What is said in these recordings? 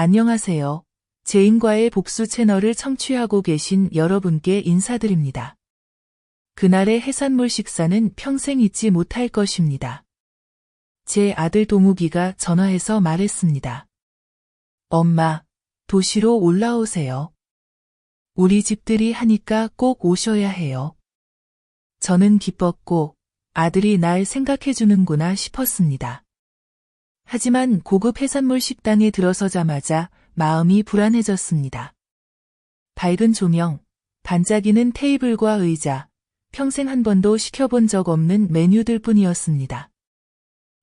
안녕하세요. 제인과의 복수 채널을 청취하고 계신 여러분께 인사드립니다. 그날의 해산물 식사는 평생 잊지 못할 것입니다. 제 아들 동욱이가 전화해서 말했습니다. 엄마, 도시로 올라오세요. 우리 집들이 하니까 꼭 오셔야 해요. 저는 기뻤고 아들이 날 생각해주는구나 싶었습니다. 하지만 고급 해산물 식당에 들어서자마자 마음이 불안해졌습니다. 밝은 조명, 반짝이는 테이블과 의자, 평생 한 번도 시켜본 적 없는 메뉴들 뿐이었습니다.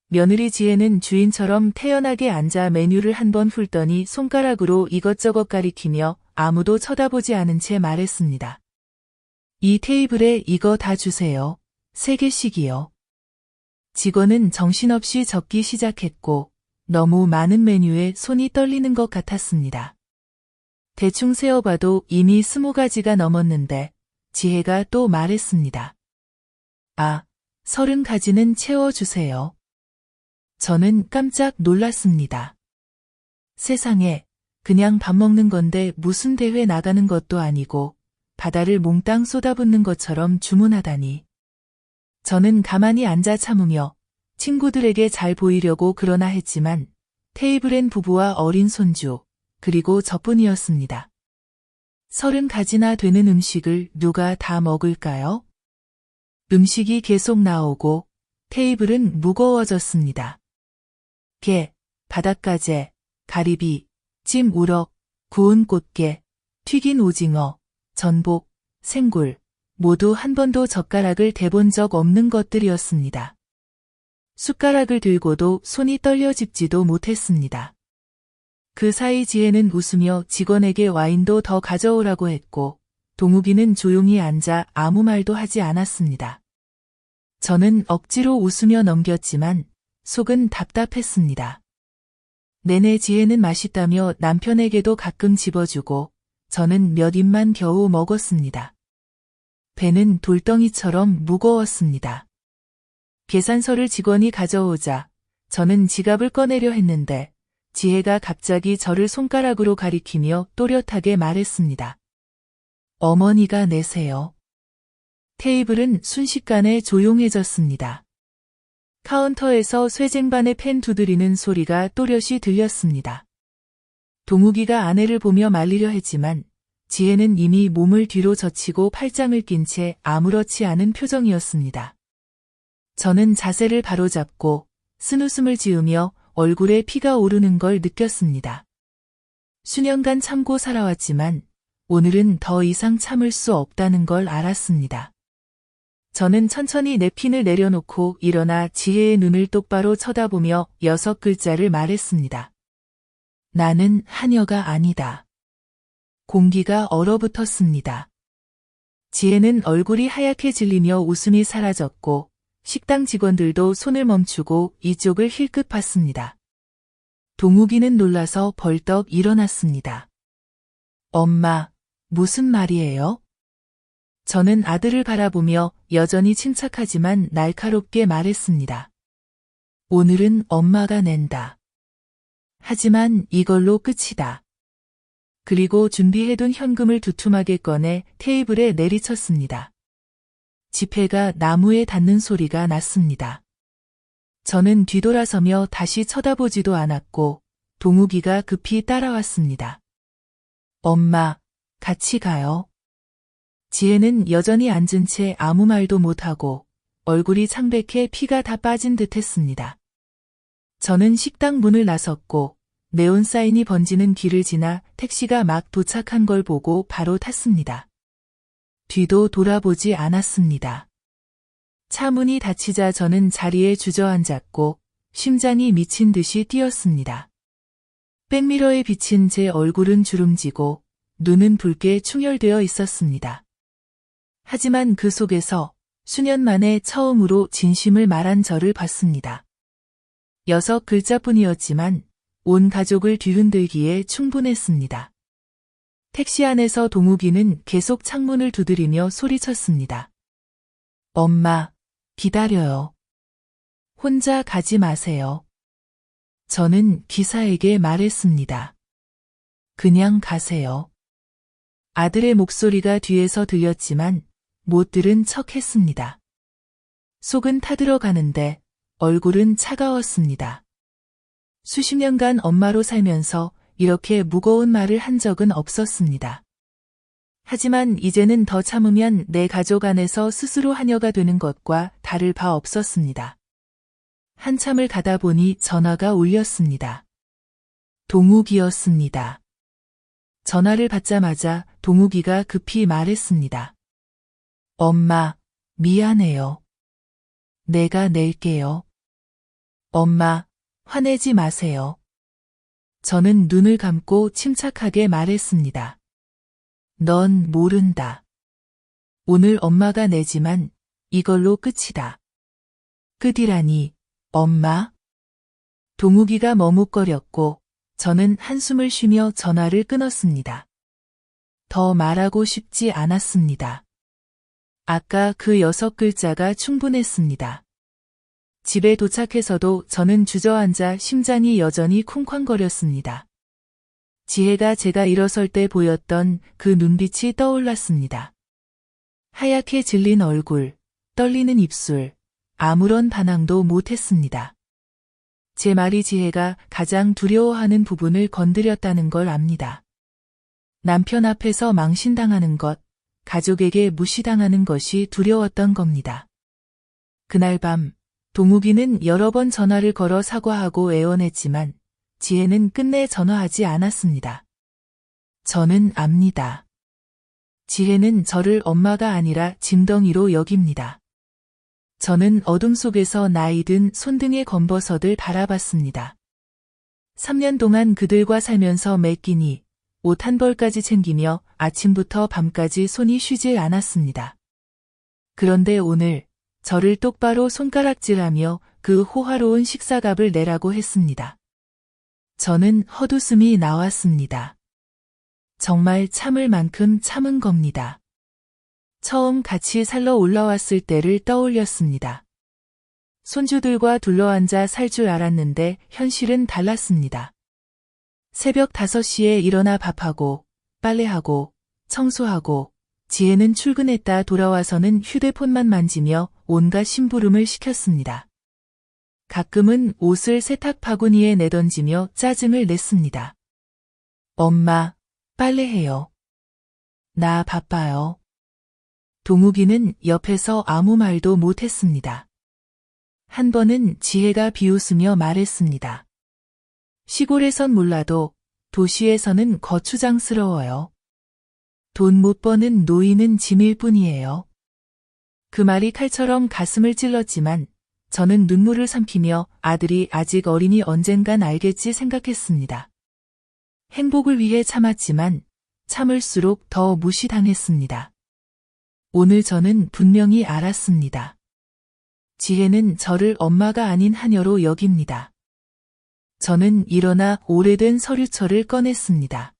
며느리 지혜는 주인처럼 태연하게 앉아 메뉴를 한번 훑더니 손가락으로 이것저것 가리키며 아무도 쳐다보지 않은 채 말했습니다. 이 테이블에 이거 다 주세요. 3개씩이요. 직원은 정신없이 적기 시작했고 너무 많은 메뉴에 손이 떨리는 것 같았습니다. 대충 세어봐도 이미 20가지가 넘었는데 지혜가 또 말했습니다. 30가지는 채워주세요. 저는 깜짝 놀랐습니다. 세상에, 그냥 밥 먹는 건데 무슨 대회 나가는 것도 아니고 바다를 몽땅 쏟아붓는 것처럼 주문하다니. 저는 가만히 앉아 참으며 친구들에게 잘 보이려고 그러나 했지만 테이블엔 부부와 어린 손주, 그리고 저뿐이었습니다. 30가지나 되는 음식을 누가 다 먹을까요? 음식이 계속 나오고 테이블은 무거워졌습니다. 게, 바닷가재, 가리비, 찜 우럭, 구운 꽃게, 튀긴 오징어, 전복, 생굴, 모두 한 번도 젓가락을 대본 적 없는 것들이었습니다. 숟가락을 들고도 손이 떨려 집지도 못했습니다. 그 사이 지혜는 웃으며 직원에게 와인도 더 가져오라고 했고 동욱이는 조용히 앉아 아무 말도 하지 않았습니다. 저는 억지로 웃으며 넘겼지만 속은 답답했습니다. 내내 지혜는 맛있다며 남편에게도 가끔 집어주고 저는 몇 입만 겨우 먹었습니다. 배는 돌덩이처럼 무거웠습니다. 계산서를 직원이 가져오자 저는 지갑을 꺼내려 했는데 지혜가 갑자기 저를 손가락으로 가리키며 또렷하게 말했습니다. 어머니가 내세요. 테이블은 순식간에 조용해졌습니다. 카운터에서 쇠쟁반에 펜 두드리는 소리가 또렷이 들렸습니다. 동욱이가 아내를 보며 말리려 했지만 지혜는 이미 몸을 뒤로 젖히고 팔짱을 낀 채 아무렇지 않은 표정이었습니다. 저는 자세를 바로잡고 쓴웃음을 지으며 얼굴에 피가 오르는 걸 느꼈습니다. 수년간 참고 살아왔지만 오늘은 더 이상 참을 수 없다는 걸 알았습니다. 저는 천천히 냅킨을 내려놓고 일어나 지혜의 눈을 똑바로 쳐다보며 6글자를 말했습니다. 나는 하녀가 아니다. 공기가 얼어붙었습니다. 지혜는 얼굴이 하얗게 질리며 웃음이 사라졌고 식당 직원들도 손을 멈추고 이쪽을 힐끗 봤습니다. 동욱이는 놀라서 벌떡 일어났습니다. 엄마, 무슨 말이에요? 저는 아들을 바라보며 여전히 침착하지만 날카롭게 말했습니다. 오늘은 엄마가 낸다. 하지만 이걸로 끝이다. 그리고 준비해둔 현금을 두툼하게 꺼내 테이블에 내리쳤습니다. 지폐가 나무에 닿는 소리가 났습니다. 저는 뒤돌아서며 다시 쳐다보지도 않았고 동욱이가 급히 따라왔습니다. 엄마, 같이 가요. 지혜는 여전히 앉은 채 아무 말도 못하고 얼굴이 창백해 피가 다 빠진 듯 했습니다. 저는 식당 문을 나섰고 네온 사인이 번지는 길을 지나 택시가 막 도착한 걸 보고 바로 탔습니다. 뒤도 돌아보지 않았습니다. 차 문이 닫히자 저는 자리에 주저앉았고 심장이 미친 듯이 뛰었습니다. 백미러에 비친 제 얼굴은 주름지고 눈은 붉게 충혈되어 있었습니다. 하지만 그 속에서 수년 만에 처음으로 진심을 말한 저를 봤습니다. 6글자뿐이었지만 온 가족을 뒤흔들기에 충분했습니다. 택시 안에서 동욱이는 계속 창문을 두드리며 소리쳤습니다. 엄마, 기다려요. 혼자 가지 마세요. 저는 기사에게 말했습니다. 그냥 가세요. 아들의 목소리가 뒤에서 들렸지만 못 들은 척 했습니다. 속은 타들어가는데 얼굴은 차가웠습니다. 수십 년간 엄마로 살면서 이렇게 무거운 말을 한 적은 없었습니다. 하지만 이제는 더 참으면 내 가족 안에서 스스로 하녀가 되는 것과 다를 바 없었습니다. 한참을 가다 보니 전화가 울렸습니다. 동욱이었습니다. 전화를 받자마자 동욱이가 급히 말했습니다. 엄마, 미안해요. 내가 낼게요. 엄마, 화내지 마세요. 저는 눈을 감고 침착하게 말했습니다. 넌 모른다. 오늘 엄마가 내지만 이걸로 끝이다. 끝이라니, 엄마? 동욱이가 머뭇거렸고 저는 한숨을 쉬며 전화를 끊었습니다. 더 말하고 싶지 않았습니다. 아까 그 6글자가 충분했습니다. 집에 도착해서도 저는 주저앉아 심장이 여전히 쿵쾅거렸습니다. 지혜가 제가 일어설 때 보였던 그 눈빛이 떠올랐습니다. 하얗게 질린 얼굴, 떨리는 입술, 아무런 반항도 못했습니다. 제 말이 지혜가 가장 두려워하는 부분을 건드렸다는 걸 압니다. 남편 앞에서 망신당하는 것, 가족에게 무시당하는 것이 두려웠던 겁니다. 그날 밤, 동욱이는 여러 번 전화를 걸어 사과하고 애원했지만 지혜는 끝내 전화하지 않았습니다. 저는 압니다. 지혜는 저를 엄마가 아니라 짐덩이로 여깁니다. 저는 어둠 속에서 나이 든 손등의 검버섯을 바라봤습니다. 3년 동안 그들과 살면서 매 끼니, 옷 한 벌까지 챙기며 아침부터 밤까지 손이 쉬질 않았습니다. 그런데 오늘 저를 똑바로 손가락질하며 그 호화로운 식사값을 내라고 했습니다. 저는 헛웃음이 나왔습니다. 정말 참을 만큼 참은 겁니다. 처음 같이 살러 올라왔을 때를 떠올렸습니다. 손주들과 둘러앉아 살 줄 알았는데 현실은 달랐습니다. 새벽 5시에 일어나 밥하고, 빨래하고, 청소하고, 지혜는 출근했다 돌아와서는 휴대폰만 만지며 온갖 심부름을 시켰습니다. 가끔은 옷을 세탁 바구니에 내던지며 짜증을 냈습니다. 엄마, 빨래해요. 나 바빠요. 동욱이는 옆에서 아무 말도 못했습니다. 한 번은 지혜가 비웃으며 말했습니다. 시골에선 몰라도 도시에서는 거추장스러워요. 돈 못 버는 노인은 짐일 뿐이에요. 그 말이 칼처럼 가슴을 찔렀지만 저는 눈물을 삼키며 아들이 아직 어리니 언젠간 알겠지 생각했습니다. 행복을 위해 참았지만 참을수록 더 무시당했습니다. 오늘 저는 분명히 알았습니다. 지혜는 저를 엄마가 아닌 하녀로 여깁니다. 저는 일어나 오래된 서류철을 꺼냈습니다.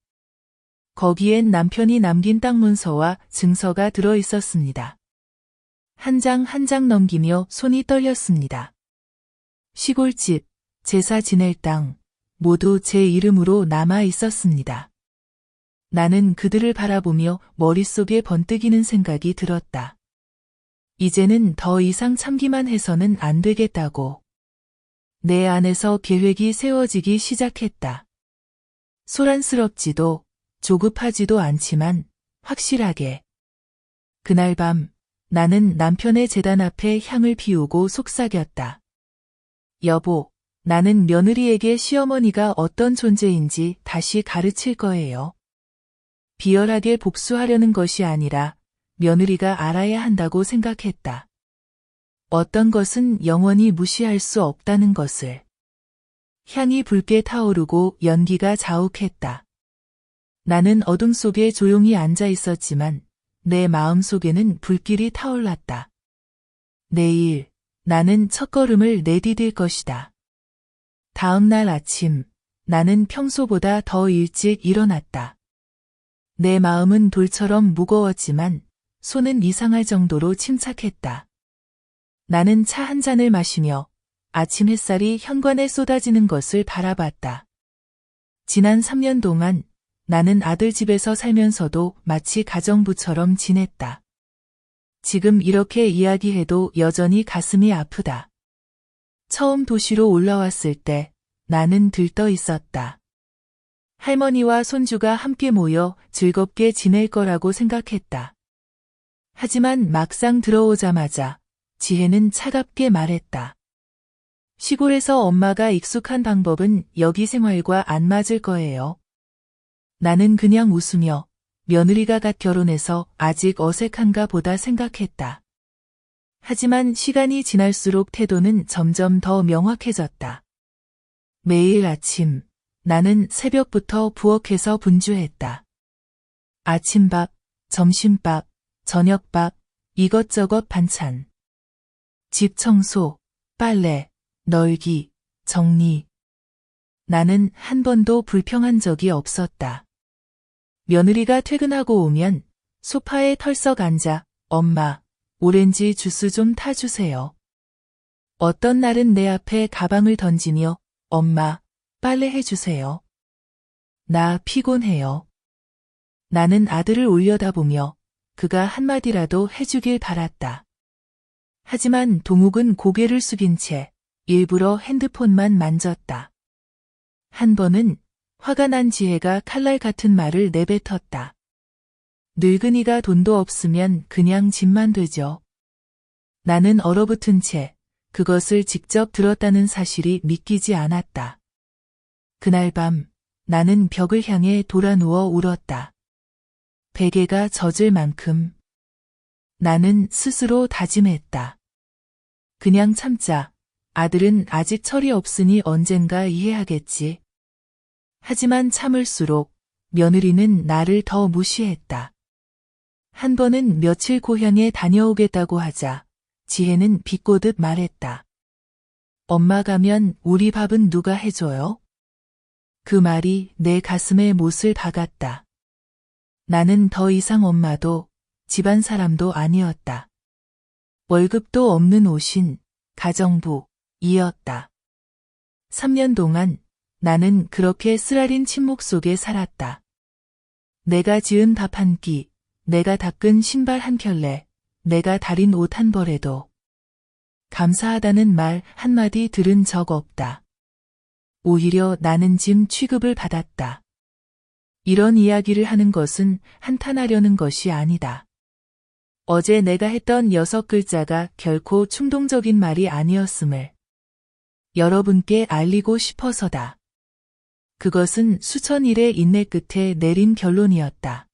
거기엔 남편이 남긴 땅 문서와 증서가 들어 있었습니다. 한 장 한 장 넘기며 손이 떨렸습니다. 시골집, 제사 지낼 땅, 모두 제 이름으로 남아 있었습니다. 나는 그들을 바라보며 머릿속에 번뜩이는 생각이 들었다. 이제는 더 이상 참기만 해서는 안 되겠다고. 내 안에서 계획이 세워지기 시작했다. 소란스럽지도 조급하지도 않지만 확실하게. 그날 밤 나는 남편의 제단 앞에 향을 피우고 속삭였다. 여보, 나는 며느리에게 시어머니가 어떤 존재인지 다시 가르칠 거예요. 비열하게 복수하려는 것이 아니라 며느리가 알아야 한다고 생각했다. 어떤 것은 영원히 무시할 수 없다는 것을. 향이 붉게 타오르고 연기가 자욱했다. 나는 어둠 속에 조용히 앉아 있었지만 내 마음 속에는 불길이 타올랐다. 내일 나는 첫걸음을 내디딜 것이다. 다음 날 아침 나는 평소보다 더 일찍 일어났다. 내 마음은 돌처럼 무거웠지만 손은 이상할 정도로 침착했다. 나는 차 한 잔을 마시며 아침 햇살이 현관에 쏟아지는 것을 바라봤다. 지난 3년 동안 나는 아들 집에서 살면서도 마치 가정부처럼 지냈다. 지금 이렇게 이야기해도 여전히 가슴이 아프다. 처음 도시로 올라왔을 때 나는 들떠 있었다. 할머니와 손주가 함께 모여 즐겁게 지낼 거라고 생각했다. 하지만 막상 들어오자마자 지혜는 차갑게 말했다. 시골에서 엄마가 익숙한 방법은 여기 생활과 안 맞을 거예요. 나는 그냥 웃으며 며느리가 갓 결혼해서 아직 어색한가 보다 생각했다. 하지만 시간이 지날수록 태도는 점점 더 명확해졌다. 매일 아침 나는 새벽부터 부엌에서 분주했다. 아침밥, 점심밥, 저녁밥, 이것저것 반찬. 집 청소, 빨래, 널기, 정리. 나는 한 번도 불평한 적이 없었다. 며느리가 퇴근하고 오면 소파에 털썩 앉아 엄마, 오렌지 주스 좀 타주세요. 어떤 날은 내 앞에 가방을 던지며 엄마, 빨래 해주세요. 나 피곤해요. 나는 아들을 올려다보며 그가 한마디라도 해주길 바랐다. 하지만 동욱은 고개를 숙인 채 일부러 핸드폰만 만졌다. 한 번은 화가 난 지혜가 칼날 같은 말을 내뱉었다. 늙은이가 돈도 없으면 그냥 집만 되죠. 나는 얼어붙은 채 그것을 직접 들었다는 사실이 믿기지 않았다. 그날 밤 나는 벽을 향해 돌아누워 울었다. 베개가 젖을 만큼. 나는 스스로 다짐했다. 그냥 참자. 아들은 아직 철이 없으니 언젠가 이해하겠지. 하지만 참을수록 며느리는 나를 더 무시했다. 한 번은 며칠 고향에 다녀오겠다고 하자 지혜는 비꼬듯 말했다. 엄마 가면 우리 밥은 누가 해줘요? 그 말이 내 가슴에 못을 박았다. 나는 더 이상 엄마도 집안 사람도 아니었다. 월급도 없는 옷인 가정부이었다. 3년 동안 나는 그렇게 쓰라린 침묵 속에 살았다. 내가 지은 밥 한 끼, 내가 닦은 신발 한 켤레, 내가 다린 옷 한 벌에도 감사하다는 말 한마디 들은 적 없다. 오히려 나는 짐 취급을 받았다. 이런 이야기를 하는 것은 한탄하려는 것이 아니다. 어제 내가 했던 6글자가 결코 충동적인 말이 아니었음을 여러분께 알리고 싶어서다. 그것은 수천 일의 인내 끝에 내린 결론이었다.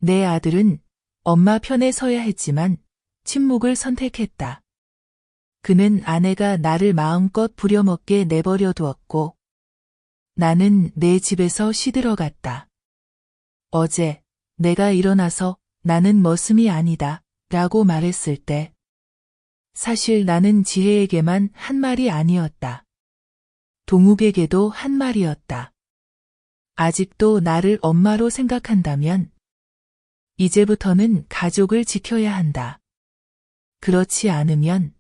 내 아들은 엄마 편에 서야 했지만 침묵을 선택했다. 그는 아내가 나를 마음껏 부려먹게 내버려 두었고 나는 내 집에서 시들어갔다. 어제 내가 일어나서 나는 머슴이 아니다 라고 말했을 때 사실 나는 지혜에게만 한 말이 아니었다. 동욱에게도 한 말이었다. 아직도 나를 엄마로 생각한다면 이제부터는 가족을 지켜야 한다. 그렇지 않으면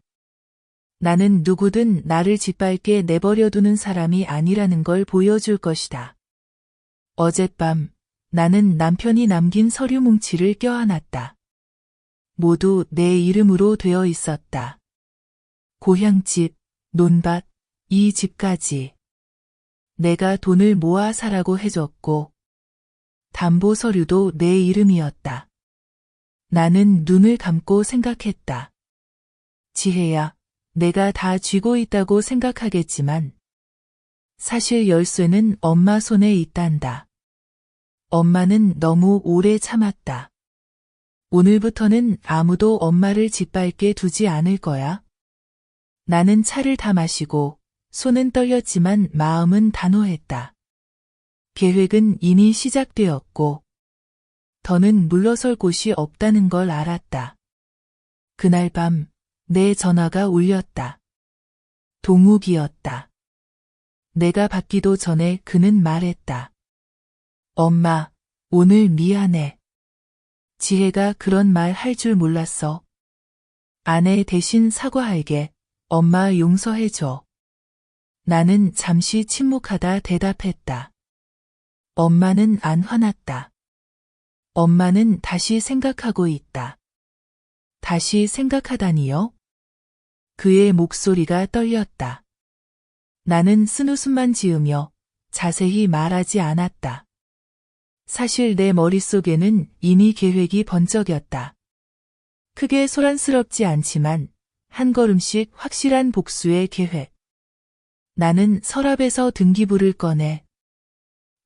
나는 누구든 나를 짓밟게 내버려두는 사람이 아니라는 걸 보여줄 것이다. 어젯밤 나는 남편이 남긴 서류 뭉치를 껴안았다. 모두 내 이름으로 되어 있었다. 고향집, 논밭, 이 집까지. 내가 돈을 모아 사라고 해줬고 담보 서류도 내 이름이었다. 나는 눈을 감고 생각했다. 지혜야, 내가 다 쥐고 있다고 생각하겠지만 사실 열쇠는 엄마 손에 있단다. 엄마는 너무 오래 참았다. 오늘부터는 아무도 엄마를 짓밟게 두지 않을 거야. 나는 차를 다 마시고 손은 떨렸지만 마음은 단호했다. 계획은 이미 시작되었고 더는 물러설 곳이 없다는 걸 알았다. 그날 밤 내 전화가 울렸다. 동욱이었다. 내가 받기도 전에 그는 말했다. 엄마, 오늘 미안해. 지혜가 그런 말 할 줄 몰랐어. 아내 대신 사과할게. 엄마 용서해줘. 나는 잠시 침묵하다 대답했다. 엄마는 안 화났다. 엄마는 다시 생각하고 있다. 다시 생각하다니요? 그의 목소리가 떨렸다. 나는 쓴웃음만 지으며 자세히 말하지 않았다. 사실 내 머릿속에는 이미 계획이 번쩍였다. 크게 소란스럽지 않지만 한 걸음씩 확실한 복수의 계획. 나는 서랍에서 등기부를 꺼내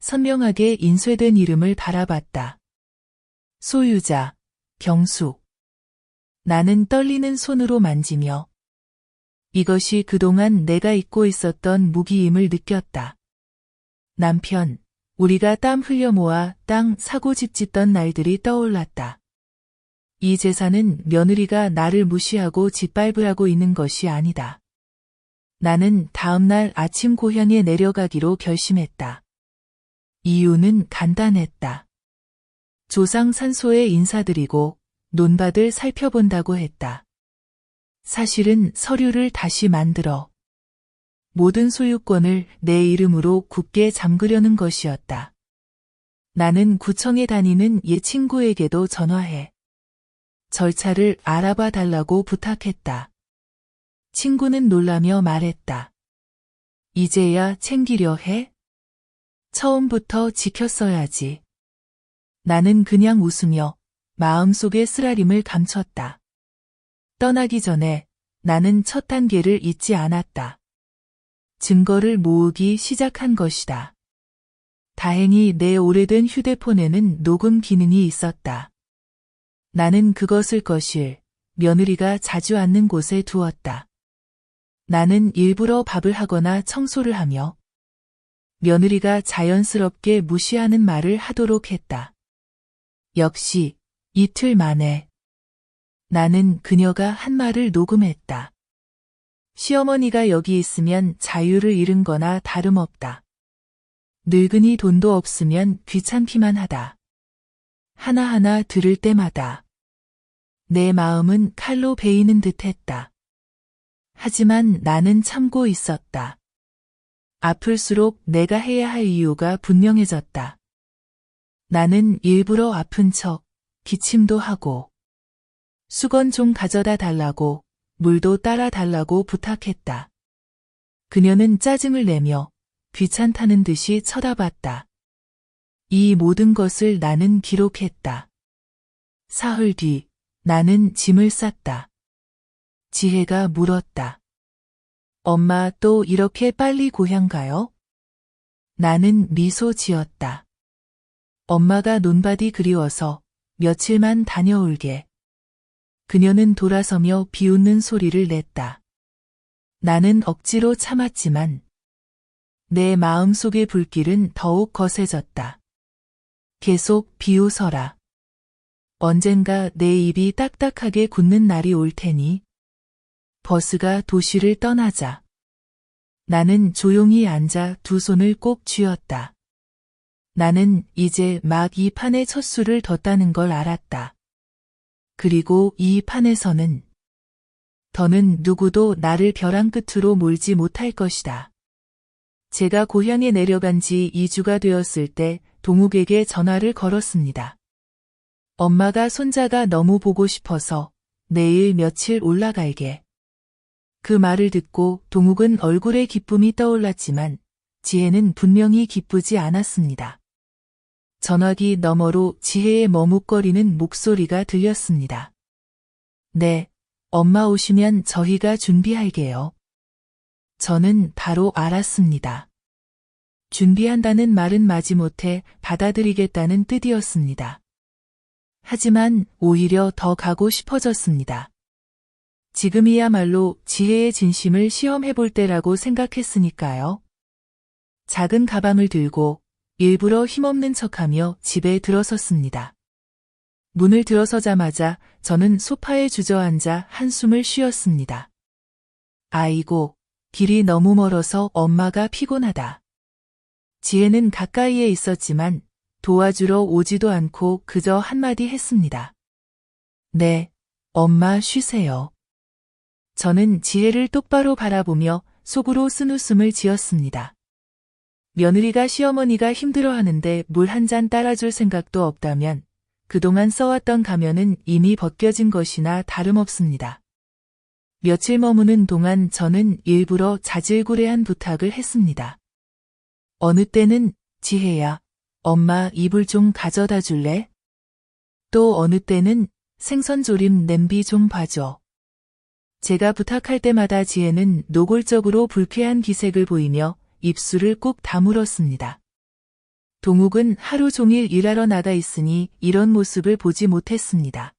선명하게 인쇄된 이름을 바라봤다. 소유자, 경숙. 나는 떨리는 손으로 만지며 이것이 그동안 내가 잊고 있었던 무기임을 느꼈다. 남편, 우리가 땀 흘려 모아 땅 사고 집 짓던 날들이 떠올랐다. 이 재산은 며느리가 나를 무시하고 짓밟으라고 있는 것이 아니다. 나는 다음날 아침 고향에 내려가기로 결심했다. 이유는 간단했다. 조상 산소에 인사드리고 논밭을 살펴본다고 했다. 사실은 서류를 다시 만들어 모든 소유권을 내 이름으로 굳게 잠그려는 것이었다. 나는 구청에 다니는 옛 친구에게도 전화해 절차를 알아봐 달라고 부탁했다. 친구는 놀라며 말했다. 이제야 챙기려 해? 처음부터 지켰어야지. 나는 그냥 웃으며 마음속의 쓰라림을 감췄다. 떠나기 전에 나는 첫 단계를 잊지 않았다. 증거를 모으기 시작한 것이다. 다행히 내 오래된 휴대폰에는 녹음 기능이 있었다. 나는 그것을 거실, 며느리가 자주 앉는 곳에 두었다. 나는 일부러 밥을 하거나 청소를 하며 며느리가 자연스럽게 무시하는 말을 하도록 했다. 역시 이틀 만에 나는 그녀가 한 말을 녹음했다. 시어머니가 여기 있으면 자유를 잃은 거나 다름없다. 늙은이 돈도 없으면 귀찮기만 하다. 하나하나 들을 때마다 내 마음은 칼로 베이는 듯했다. 하지만 나는 참고 있었다. 아플수록 내가 해야 할 이유가 분명해졌다. 나는 일부러 아픈 척 기침도 하고 수건 좀 가져다 달라고 물도 따라 달라고 부탁했다. 그녀는 짜증을 내며 귀찮다는 듯이 쳐다봤다. 이 모든 것을 나는 기록했다. 사흘 뒤 나는 짐을 쌌다. 지혜가 물었다. 엄마 또 이렇게 빨리 고향 가요? 나는 미소 지었다. 엄마가 논밭이 그리워서 며칠만 다녀올게. 그녀는 돌아서며 비웃는 소리를 냈다. 나는 억지로 참았지만 내 마음속의 불길은 더욱 거세졌다. 계속 비웃어라. 언젠가 내 입이 딱딱하게 굳는 날이 올 테니 버스가 도시를 떠나자. 나는 조용히 앉아 두 손을 꼭 쥐었다. 나는 이제 막 이 판에 첫 수를 뒀다는 걸 알았다. 그리고 이 판에서는 더는 누구도 나를 벼랑 끝으로 몰지 못할 것이다. 제가 고향에 내려간 지 2주가 되었을 때 동욱에게 전화를 걸었습니다. 엄마가 손자가 너무 보고 싶어서 내일 며칠 올라갈게. 그 말을 듣고 동욱은 얼굴에 기쁨이 떠올랐지만 지혜는 분명히 기쁘지 않았습니다. 전화기 너머로 지혜의 머뭇거리는 목소리가 들렸습니다. 네, 엄마 오시면 저희가 준비할게요. 저는 바로 알았습니다. 준비한다는 말은 마지못해 받아들이겠다는 뜻이었습니다. 하지만 오히려 더 가고 싶어졌습니다. 지금이야말로 지혜의 진심을 시험해볼 때라고 생각했으니까요. 작은 가방을 들고 일부러 힘없는 척하며 집에 들어섰습니다. 문을 들어서자마자 저는 소파에 주저앉아 한숨을 쉬었습니다. 아이고, 길이 너무 멀어서 엄마가 피곤하다. 지혜는 가까이에 있었지만 도와주러 오지도 않고 그저 한마디 했습니다. 네, 엄마 쉬세요. 저는 지혜를 똑바로 바라보며 속으로 쓴웃음을 지었습니다. 며느리가 시어머니가 힘들어하는데 물 한 잔 따라줄 생각도 없다면 그동안 써왔던 가면은 이미 벗겨진 것이나 다름없습니다. 며칠 머무는 동안 저는 일부러 자질구레한 부탁을 했습니다. 어느 때는 지혜야, 엄마 이불 좀 가져다 줄래? 또 어느 때는 생선조림 냄비 좀 봐줘. 제가 부탁할 때마다 지혜는 노골적으로 불쾌한 기색을 보이며 입술을 꾹 다물었습니다. 동욱은 하루 종일 일하러 나가 있으니 이런 모습을 보지 못했습니다.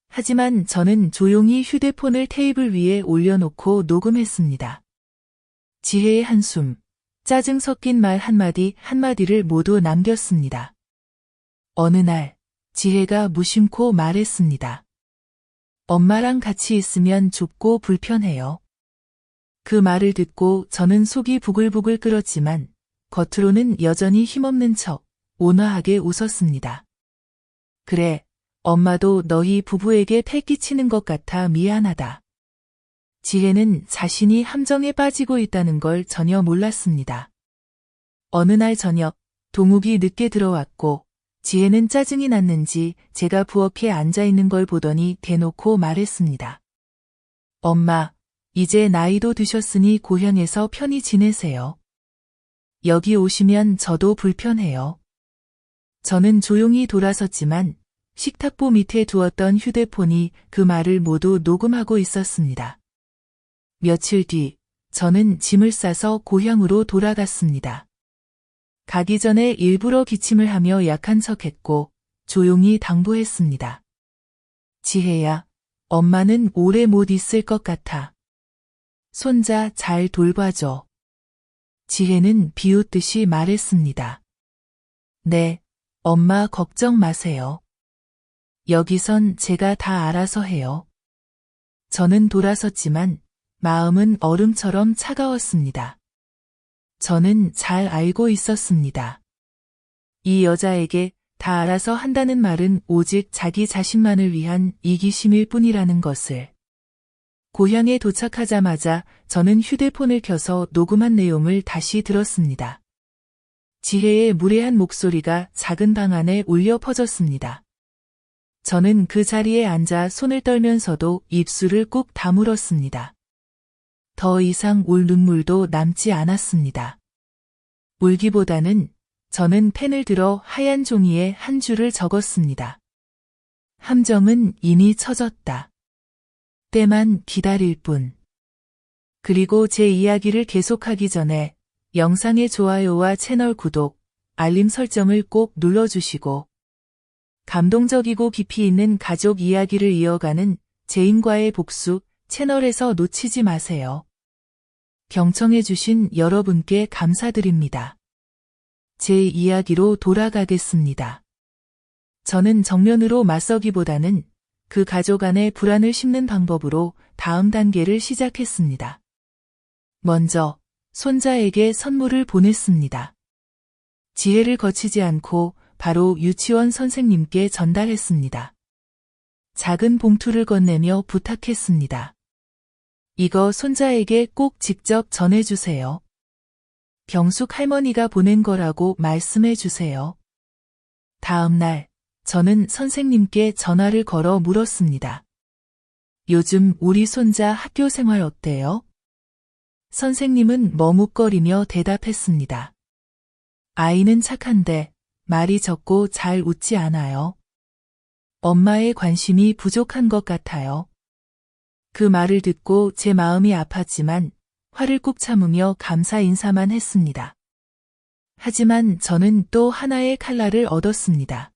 하지만 저는 조용히 휴대폰을 테이블 위에 올려놓고 녹음했습니다. 지혜의 한숨, 짜증 섞인 말 한마디를 모두 남겼습니다. 어느 날 지혜가 무심코 말했습니다. 엄마랑 같이 있으면 좁고 불편해요. 그 말을 듣고 저는 속이 부글부글 끓었지만 겉으로는 여전히 힘없는 척 온화하게 웃었습니다. 그래, 엄마도 너희 부부에게 패 끼치는 것 같아 미안하다. 지혜는 자신이 함정에 빠지고 있다는 걸 전혀 몰랐습니다. 어느 날 저녁, 동욱이 늦게 들어왔고 지혜는 짜증이 났는지 제가 부엌에 앉아있는 걸 보더니 대놓고 말했습니다. 엄마, 이제 나이도 드셨으니 고향에서 편히 지내세요. 여기 오시면 저도 불편해요. 저는 조용히 돌아섰지만 식탁보 밑에 두었던 휴대폰이 그 말을 모두 녹음하고 있었습니다. 며칠 뒤, 저는 짐을 싸서 고향으로 돌아갔습니다. 가기 전에 일부러 기침을 하며 약한 척했고 조용히 당부했습니다. 지혜야, 엄마는 오래 못 있을 것 같아. 손자 잘 돌봐줘. 지혜는 비웃듯이 말했습니다. 네, 엄마 걱정 마세요. 여기선 제가 다 알아서 해요. 저는 돌아섰지만 마음은 얼음처럼 차가웠습니다. 저는 잘 알고 있었습니다. 이 여자에게 다 알아서 한다는 말은 오직 자기 자신만을 위한 이기심일 뿐이라는 것을. 고향에 도착하자마자 저는 휴대폰을 켜서 녹음한 내용을 다시 들었습니다. 지혜의 무례한 목소리가 작은 방 안에 울려 퍼졌습니다. 저는 그 자리에 앉아 손을 떨면서도 입술을 꾹 다물었습니다. 더 이상 울 눈물도 남지 않았습니다. 울기보다는 저는 펜을 들어 하얀 종이에 한 줄을 적었습니다. 함정은 이미 쳐졌다. 때만 기다릴 뿐. 그리고 제 이야기를 계속하기 전에 영상의 좋아요와 채널 구독, 알림 설정을 꼭 눌러주시고 감동적이고 깊이 있는 가족 이야기를 이어가는 제인과의 복수 채널에서 놓치지 마세요. 경청해주신 여러분께 감사드립니다. 제 이야기로 돌아가겠습니다. 저는 정면으로 맞서기보다는 그 가족 안에 불안을 심는 방법으로 다음 단계를 시작했습니다. 먼저 손자에게 선물을 보냈습니다. 지혜를 거치지 않고 바로 유치원 선생님께 전달했습니다. 작은 봉투를 건네며 부탁했습니다. 이거 손자에게 꼭 직접 전해주세요. 병숙 할머니가 보낸 거라고 말씀해 주세요. 다음 날 저는 선생님께 전화를 걸어 물었습니다. 요즘 우리 손자 학교 생활 어때요? 선생님은 머뭇거리며 대답했습니다. 아이는 착한데 말이 적고 잘 웃지 않아요. 엄마의 관심이 부족한 것 같아요. 그 말을 듣고 제 마음이 아팠지만 화를 꾹 참으며 감사 인사만 했습니다. 하지만 저는 또 하나의 칼날을 얻었습니다.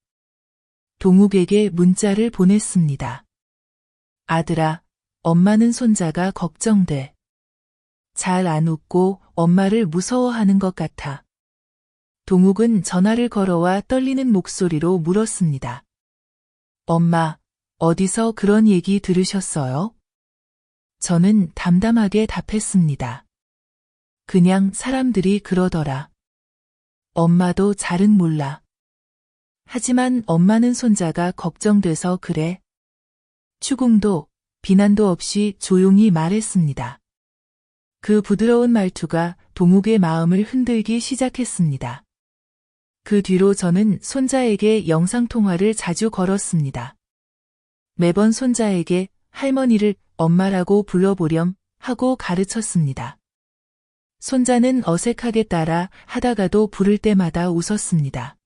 동욱에게 문자를 보냈습니다. 아들아, 엄마는 손자가 걱정돼. 잘 안 웃고 엄마를 무서워하는 것 같아. 동욱은 전화를 걸어와 떨리는 목소리로 물었습니다. 엄마, 어디서 그런 얘기 들으셨어요? 저는 담담하게 답했습니다. 그냥 사람들이 그러더라. 엄마도 잘은 몰라. 하지만 엄마는 손자가 걱정돼서 그래. 추궁도 비난도 없이 조용히 말했습니다. 그 부드러운 말투가 동욱의 마음을 흔들기 시작했습니다. 그 뒤로 저는 손자에게 영상통화를 자주 걸었습니다. 매번 손자에게 할머니를 엄마라고 불러보렴 하고 가르쳤습니다. 손자는 어색하게 따라 하다가도 부를 때마다 웃었습니다.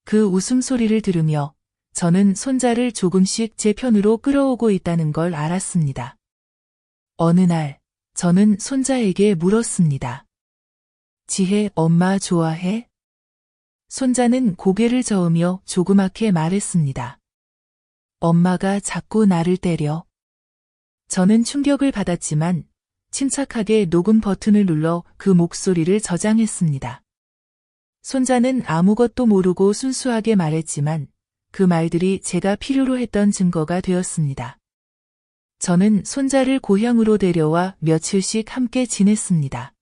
그 웃음소리를 들으며 저는 손자를 조금씩 제 편으로 끌어오고 있다는 걸 알았습니다. 어느 날 저는 손자에게 물었습니다. 지혜, 엄마 좋아해? 손자는 고개를 저으며 조그맣게 말했습니다. 엄마가 자꾸 나를 때려. 저는 충격을 받았지만 침착하게 녹음 버튼을 눌러 그 목소리를 저장했습니다. 손자는 아무것도 모르고 순수하게 말했지만 그 말들이 제가 필요로 했던 증거가 되었습니다. 저는 손자를 고향으로 데려와 며칠씩 함께 지냈습니다.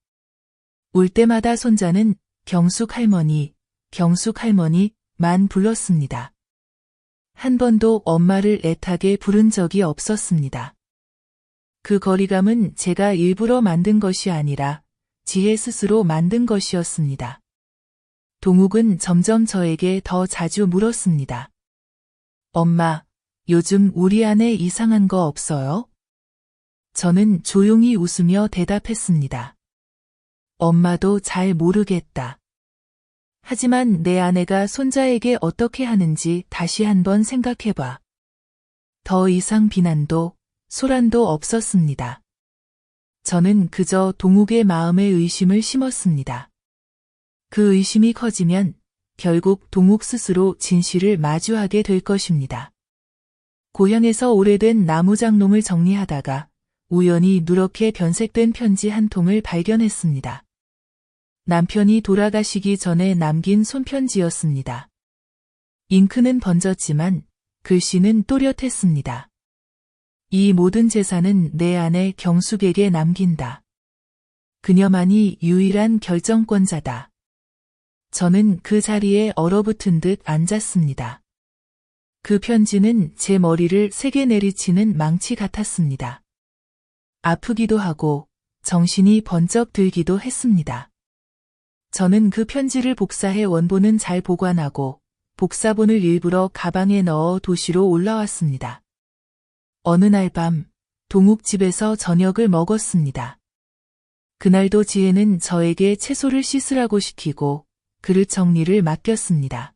올 때마다 손자는 경숙 할머니만 불렀습니다. 한 번도 엄마를 애타게 부른 적이 없었습니다. 그 거리감은 제가 일부러 만든 것이 아니라 지혜 스스로 만든 것이었습니다. 동욱은 점점 저에게 더 자주 물었습니다. 엄마, 요즘 우리 안에 이상한 거 없어요? 저는 조용히 웃으며 대답했습니다. 엄마도 잘 모르겠다. 하지만 내 아내가 손자에게 어떻게 하는지 다시 한번 생각해봐. 더 이상 비난도 소란도 없었습니다. 저는 그저 동욱의 마음에 의심을 심었습니다. 그 의심이 커지면 결국 동욱 스스로 진실을 마주하게 될 것입니다. 고향에서 오래된 나무장롱을 정리하다가 우연히 누렇게 변색된 편지 한 통을 발견했습니다. 남편이 돌아가시기 전에 남긴 손편지였습니다. 잉크는 번졌지만 글씨는 또렷했습니다. 이 모든 재산은 내 아내 경숙에게 남긴다. 그녀만이 유일한 결정권자다. 저는 그 자리에 얼어붙은 듯 앉았습니다. 그 편지는 제 머리를 세게 내리치는 망치 같았습니다. 아프기도 하고 정신이 번쩍 들기도 했습니다. 저는 그 편지를 복사해 원본은 잘 보관하고 복사본을 일부러 가방에 넣어 도시로 올라왔습니다. 어느 날 밤 동욱 집에서 저녁을 먹었습니다. 그날도 지혜는 저에게 채소를 씻으라고 시키고 그릇 정리를 맡겼습니다.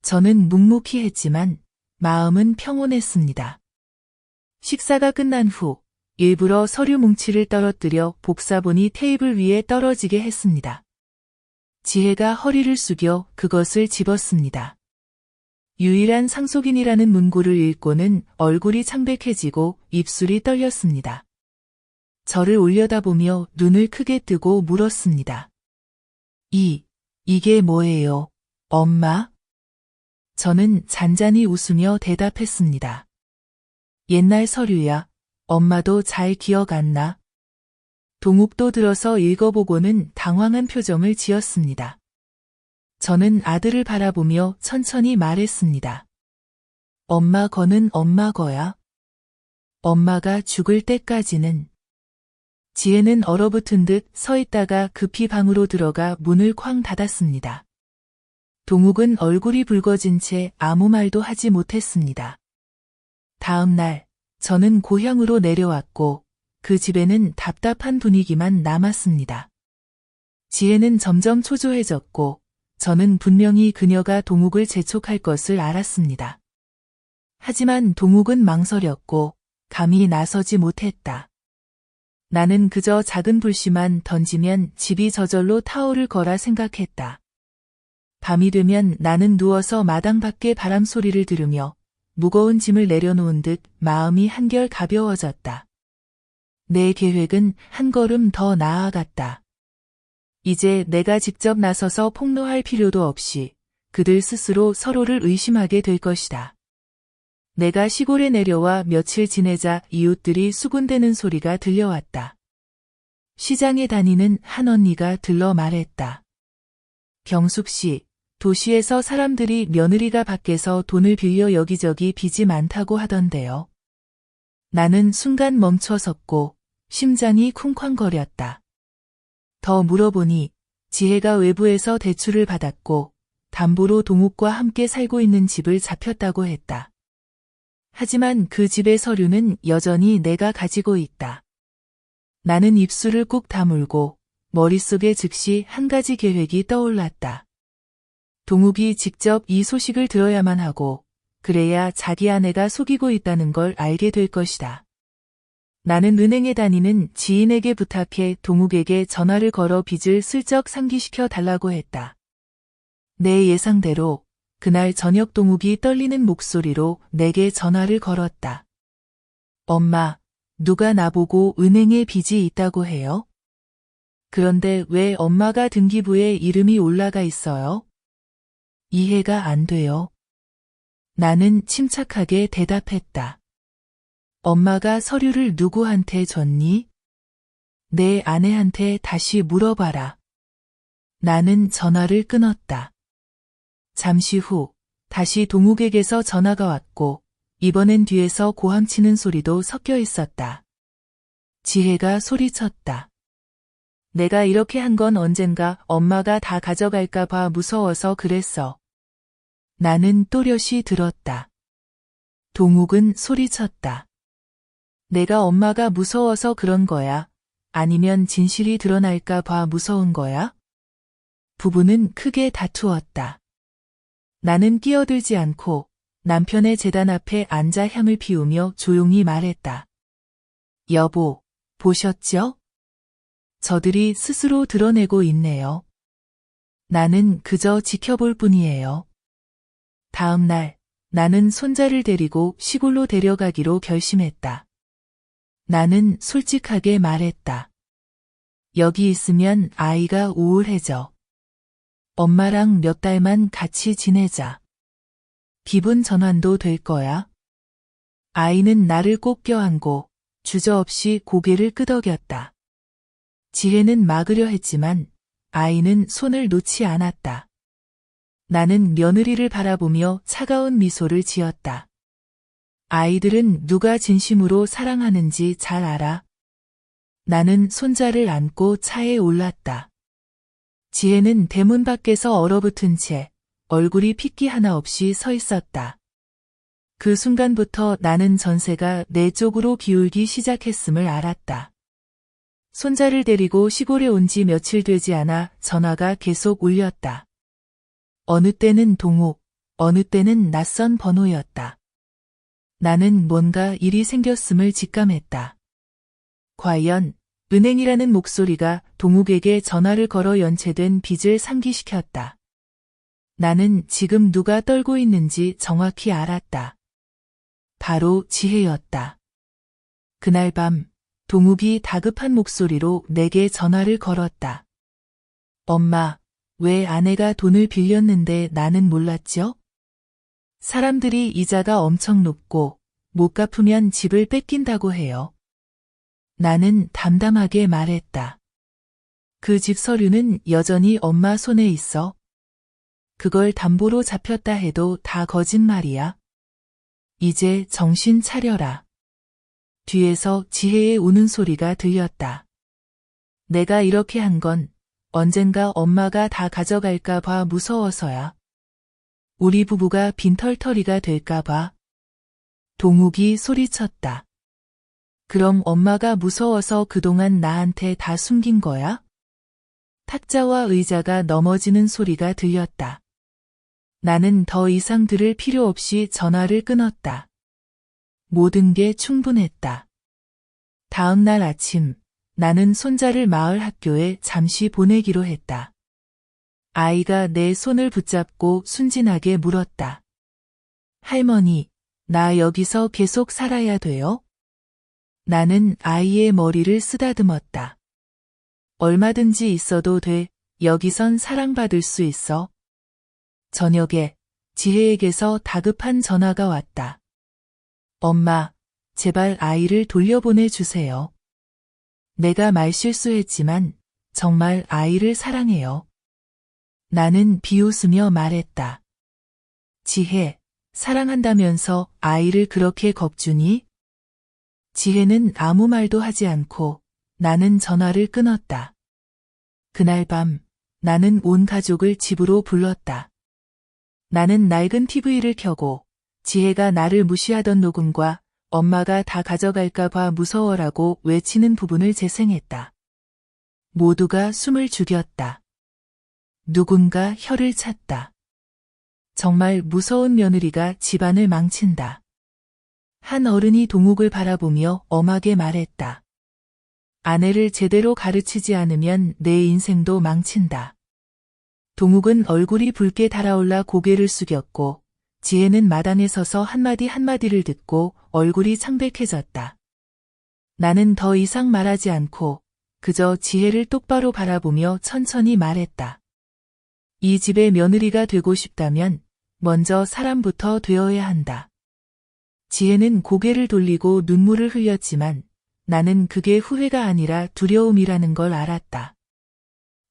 저는 묵묵히 했지만 마음은 평온했습니다. 식사가 끝난 후 일부러 서류 뭉치를 떨어뜨려 복사본이 테이블 위에 떨어지게 했습니다. 지혜가 허리를 숙여 그것을 집었습니다. 유일한 상속인이라는 문구를 읽고는 얼굴이 창백해지고 입술이 떨렸습니다. 저를 올려다보며 눈을 크게 뜨고 물었습니다. 이게 뭐예요, 엄마? 저는 잔잔히 웃으며 대답했습니다. 옛날 서류야. 엄마도 잘 기억 안 나? 동욱도 들어서 읽어보고는 당황한 표정을 지었습니다. 저는 아들을 바라보며 천천히 말했습니다. 엄마 거는 엄마 거야. 엄마가 죽을 때까지는. 지혜는 얼어붙은 듯 서 있다가 급히 방으로 들어가 문을 쾅 닫았습니다. 동욱은 얼굴이 붉어진 채 아무 말도 하지 못했습니다. 다음 날 저는 고향으로 내려왔고 그 집에는 답답한 분위기만 남았습니다. 지혜는 점점 초조해졌고 저는 분명히 그녀가 동욱을 재촉할 것을 알았습니다. 하지만 동욱은 망설였고 감히 나서지 못했다. 나는 그저 작은 불씨만 던지면 집이 저절로 타오를 거라 생각했다. 밤이 되면 나는 누워서 마당 밖의 바람 소리를 들으며 무거운 짐을 내려놓은 듯 마음이 한결 가벼워졌다. 내 계획은 한 걸음 더 나아갔다. 이제 내가 직접 나서서 폭로할 필요도 없이 그들 스스로 서로를 의심하게 될 것이다. 내가 시골에 내려와 며칠 지내자 이웃들이 수군대는 소리가 들려왔다. 시장에 다니는 한 언니가 들러 말했다. 경숙 씨, 도시에서 사람들이 며느리가 밖에서 돈을 빌려 여기저기 빚이 많다고 하던데요. 나는 순간 멈춰 섰고 심장이 쿵쾅거렸다. 더 물어보니 지혜가 외부에서 대출을 받았고 담보로 동욱과 함께 살고 있는 집을 잡혔다고 했다. 하지만 그 집의 서류는 여전히 내가 가지고 있다. 나는 입술을 꾹 다물고 머릿속에 즉시 한 가지 계획이 떠올랐다. 동욱이 직접 이 소식을 들어야만 하고 그래야 자기 아내가 속이고 있다는 걸 알게 될 것이다. 나는 은행에 다니는 지인에게 부탁해 동욱에게 전화를 걸어 빚을 슬쩍 상기시켜 달라고 했다. 내 예상대로 그날 저녁 동욱이 떨리는 목소리로 내게 전화를 걸었다. 엄마, 누가 나보고 은행에 빚이 있다고 해요? 그런데 왜 엄마가 등기부에 이름이 올라가 있어요? 이해가 안 돼요. 나는 침착하게 대답했다. 엄마가 서류를 누구한테 줬니? 내 아내한테 다시 물어봐라. 나는 전화를 끊었다. 잠시 후 다시 동욱에게서 전화가 왔고 이번엔 뒤에서 고함치는 소리도 섞여 있었다. 지혜가 소리쳤다. 내가 이렇게 한 건 언젠가 엄마가 다 가져갈까 봐 무서워서 그랬어. 나는 또렷이 들었다. 동욱은 소리쳤다. 내가 엄마가 무서워서 그런 거야? 아니면 진실이 드러날까 봐 무서운 거야? 부부는 크게 다투었다. 나는 끼어들지 않고 남편의 제단 앞에 앉아 향을 피우며 조용히 말했다. 여보, 보셨죠? 저들이 스스로 드러내고 있네요. 나는 그저 지켜볼 뿐이에요. 다음 날, 나는 손자를 데리고 시골로 데려가기로 결심했다. 나는 솔직하게 말했다. 여기 있으면 아이가 우울해져. 엄마랑 몇 달만 같이 지내자. 기분 전환도 될 거야. 아이는 나를 꼭 껴안고 주저없이 고개를 끄덕였다. 지혜는 막으려 했지만 아이는 손을 놓지 않았다. 나는 며느리를 바라보며 차가운 미소를 지었다. 아이들은 누가 진심으로 사랑하는지 잘 알아. 나는 손자를 안고 차에 올랐다. 지혜는 대문 밖에서 얼어붙은 채 얼굴이 핏기 하나 없이 서 있었다. 그 순간부터 나는 전세가 내 쪽으로 기울기 시작했음을 알았다. 손자를 데리고 시골에 온 지 며칠 되지 않아 전화가 계속 울렸다. 어느 때는 동욱, 어느 때는 낯선 번호였다. 나는 뭔가 일이 생겼음을 직감했다. 과연 은행이라는 목소리가 동욱에게 전화를 걸어 연체된 빚을 상기시켰다. 나는 지금 누가 떨고 있는지 정확히 알았다. 바로 지혜였다. 그날 밤 동욱이 다급한 목소리로 내게 전화를 걸었다. 엄마, 왜 아내가 돈을 빌렸는데 나는 몰랐죠? 사람들이 이자가 엄청 높고 못 갚으면 집을 뺏긴다고 해요. 나는 담담하게 말했다. 그 집 서류는 여전히 엄마 손에 있어. 그걸 담보로 잡혔다 해도 다 거짓말이야. 이제 정신 차려라. 뒤에서 지혜의 우는 소리가 들렸다. 내가 이렇게 한 건 언젠가 엄마가 다 가져갈까 봐 무서워서야. 우리 부부가 빈털터리가 될까 봐. 동욱이 소리쳤다. 그럼 엄마가 무서워서 그동안 나한테 다 숨긴 거야? 탁자와 의자가 넘어지는 소리가 들렸다. 나는 더 이상 들을 필요 없이 전화를 끊었다. 모든 게 충분했다. 다음 날 아침, 나는 손자를 마을 학교에 잠시 보내기로 했다. 아이가 내 손을 붙잡고 순진하게 물었다. 할머니, 나 여기서 계속 살아야 돼요? 나는 아이의 머리를 쓰다듬었다. 얼마든지 있어도 돼. 여기선 사랑받을 수 있어. 저녁에 지혜에게서 다급한 전화가 왔다. 엄마, 제발 아이를 돌려보내 주세요. 내가 말실수했지만 정말 아이를 사랑해요. 나는 비웃으며 말했다. 지혜, 사랑한다면서 아이를 그렇게 겁주니? 지혜는 아무 말도 하지 않고 나는 전화를 끊었다. 그날 밤 나는 온 가족을 집으로 불렀다. 나는 낡은 TV를 켜고 지혜가 나를 무시하던 녹음과 엄마가 다 가져갈까봐 무서워라고 외치는 부분을 재생했다. 모두가 숨을 죽였다. 누군가 혀를 찼다. 정말 무서운 며느리가 집안을 망친다. 한 어른이 동욱을 바라보며 엄하게 말했다. 아내를 제대로 가르치지 않으면 내 인생도 망친다. 동욱은 얼굴이 붉게 달아올라 고개를 숙였고 지혜는 마당에 서서 한마디 한마디를 듣고 얼굴이 창백해졌다. 나는 더 이상 말하지 않고 그저 지혜를 똑바로 바라보며 천천히 말했다. 이 집의 며느리가 되고 싶다면 먼저 사람부터 되어야 한다. 지혜는 고개를 돌리고 눈물을 흘렸지만 나는 그게 후회가 아니라 두려움이라는 걸 알았다.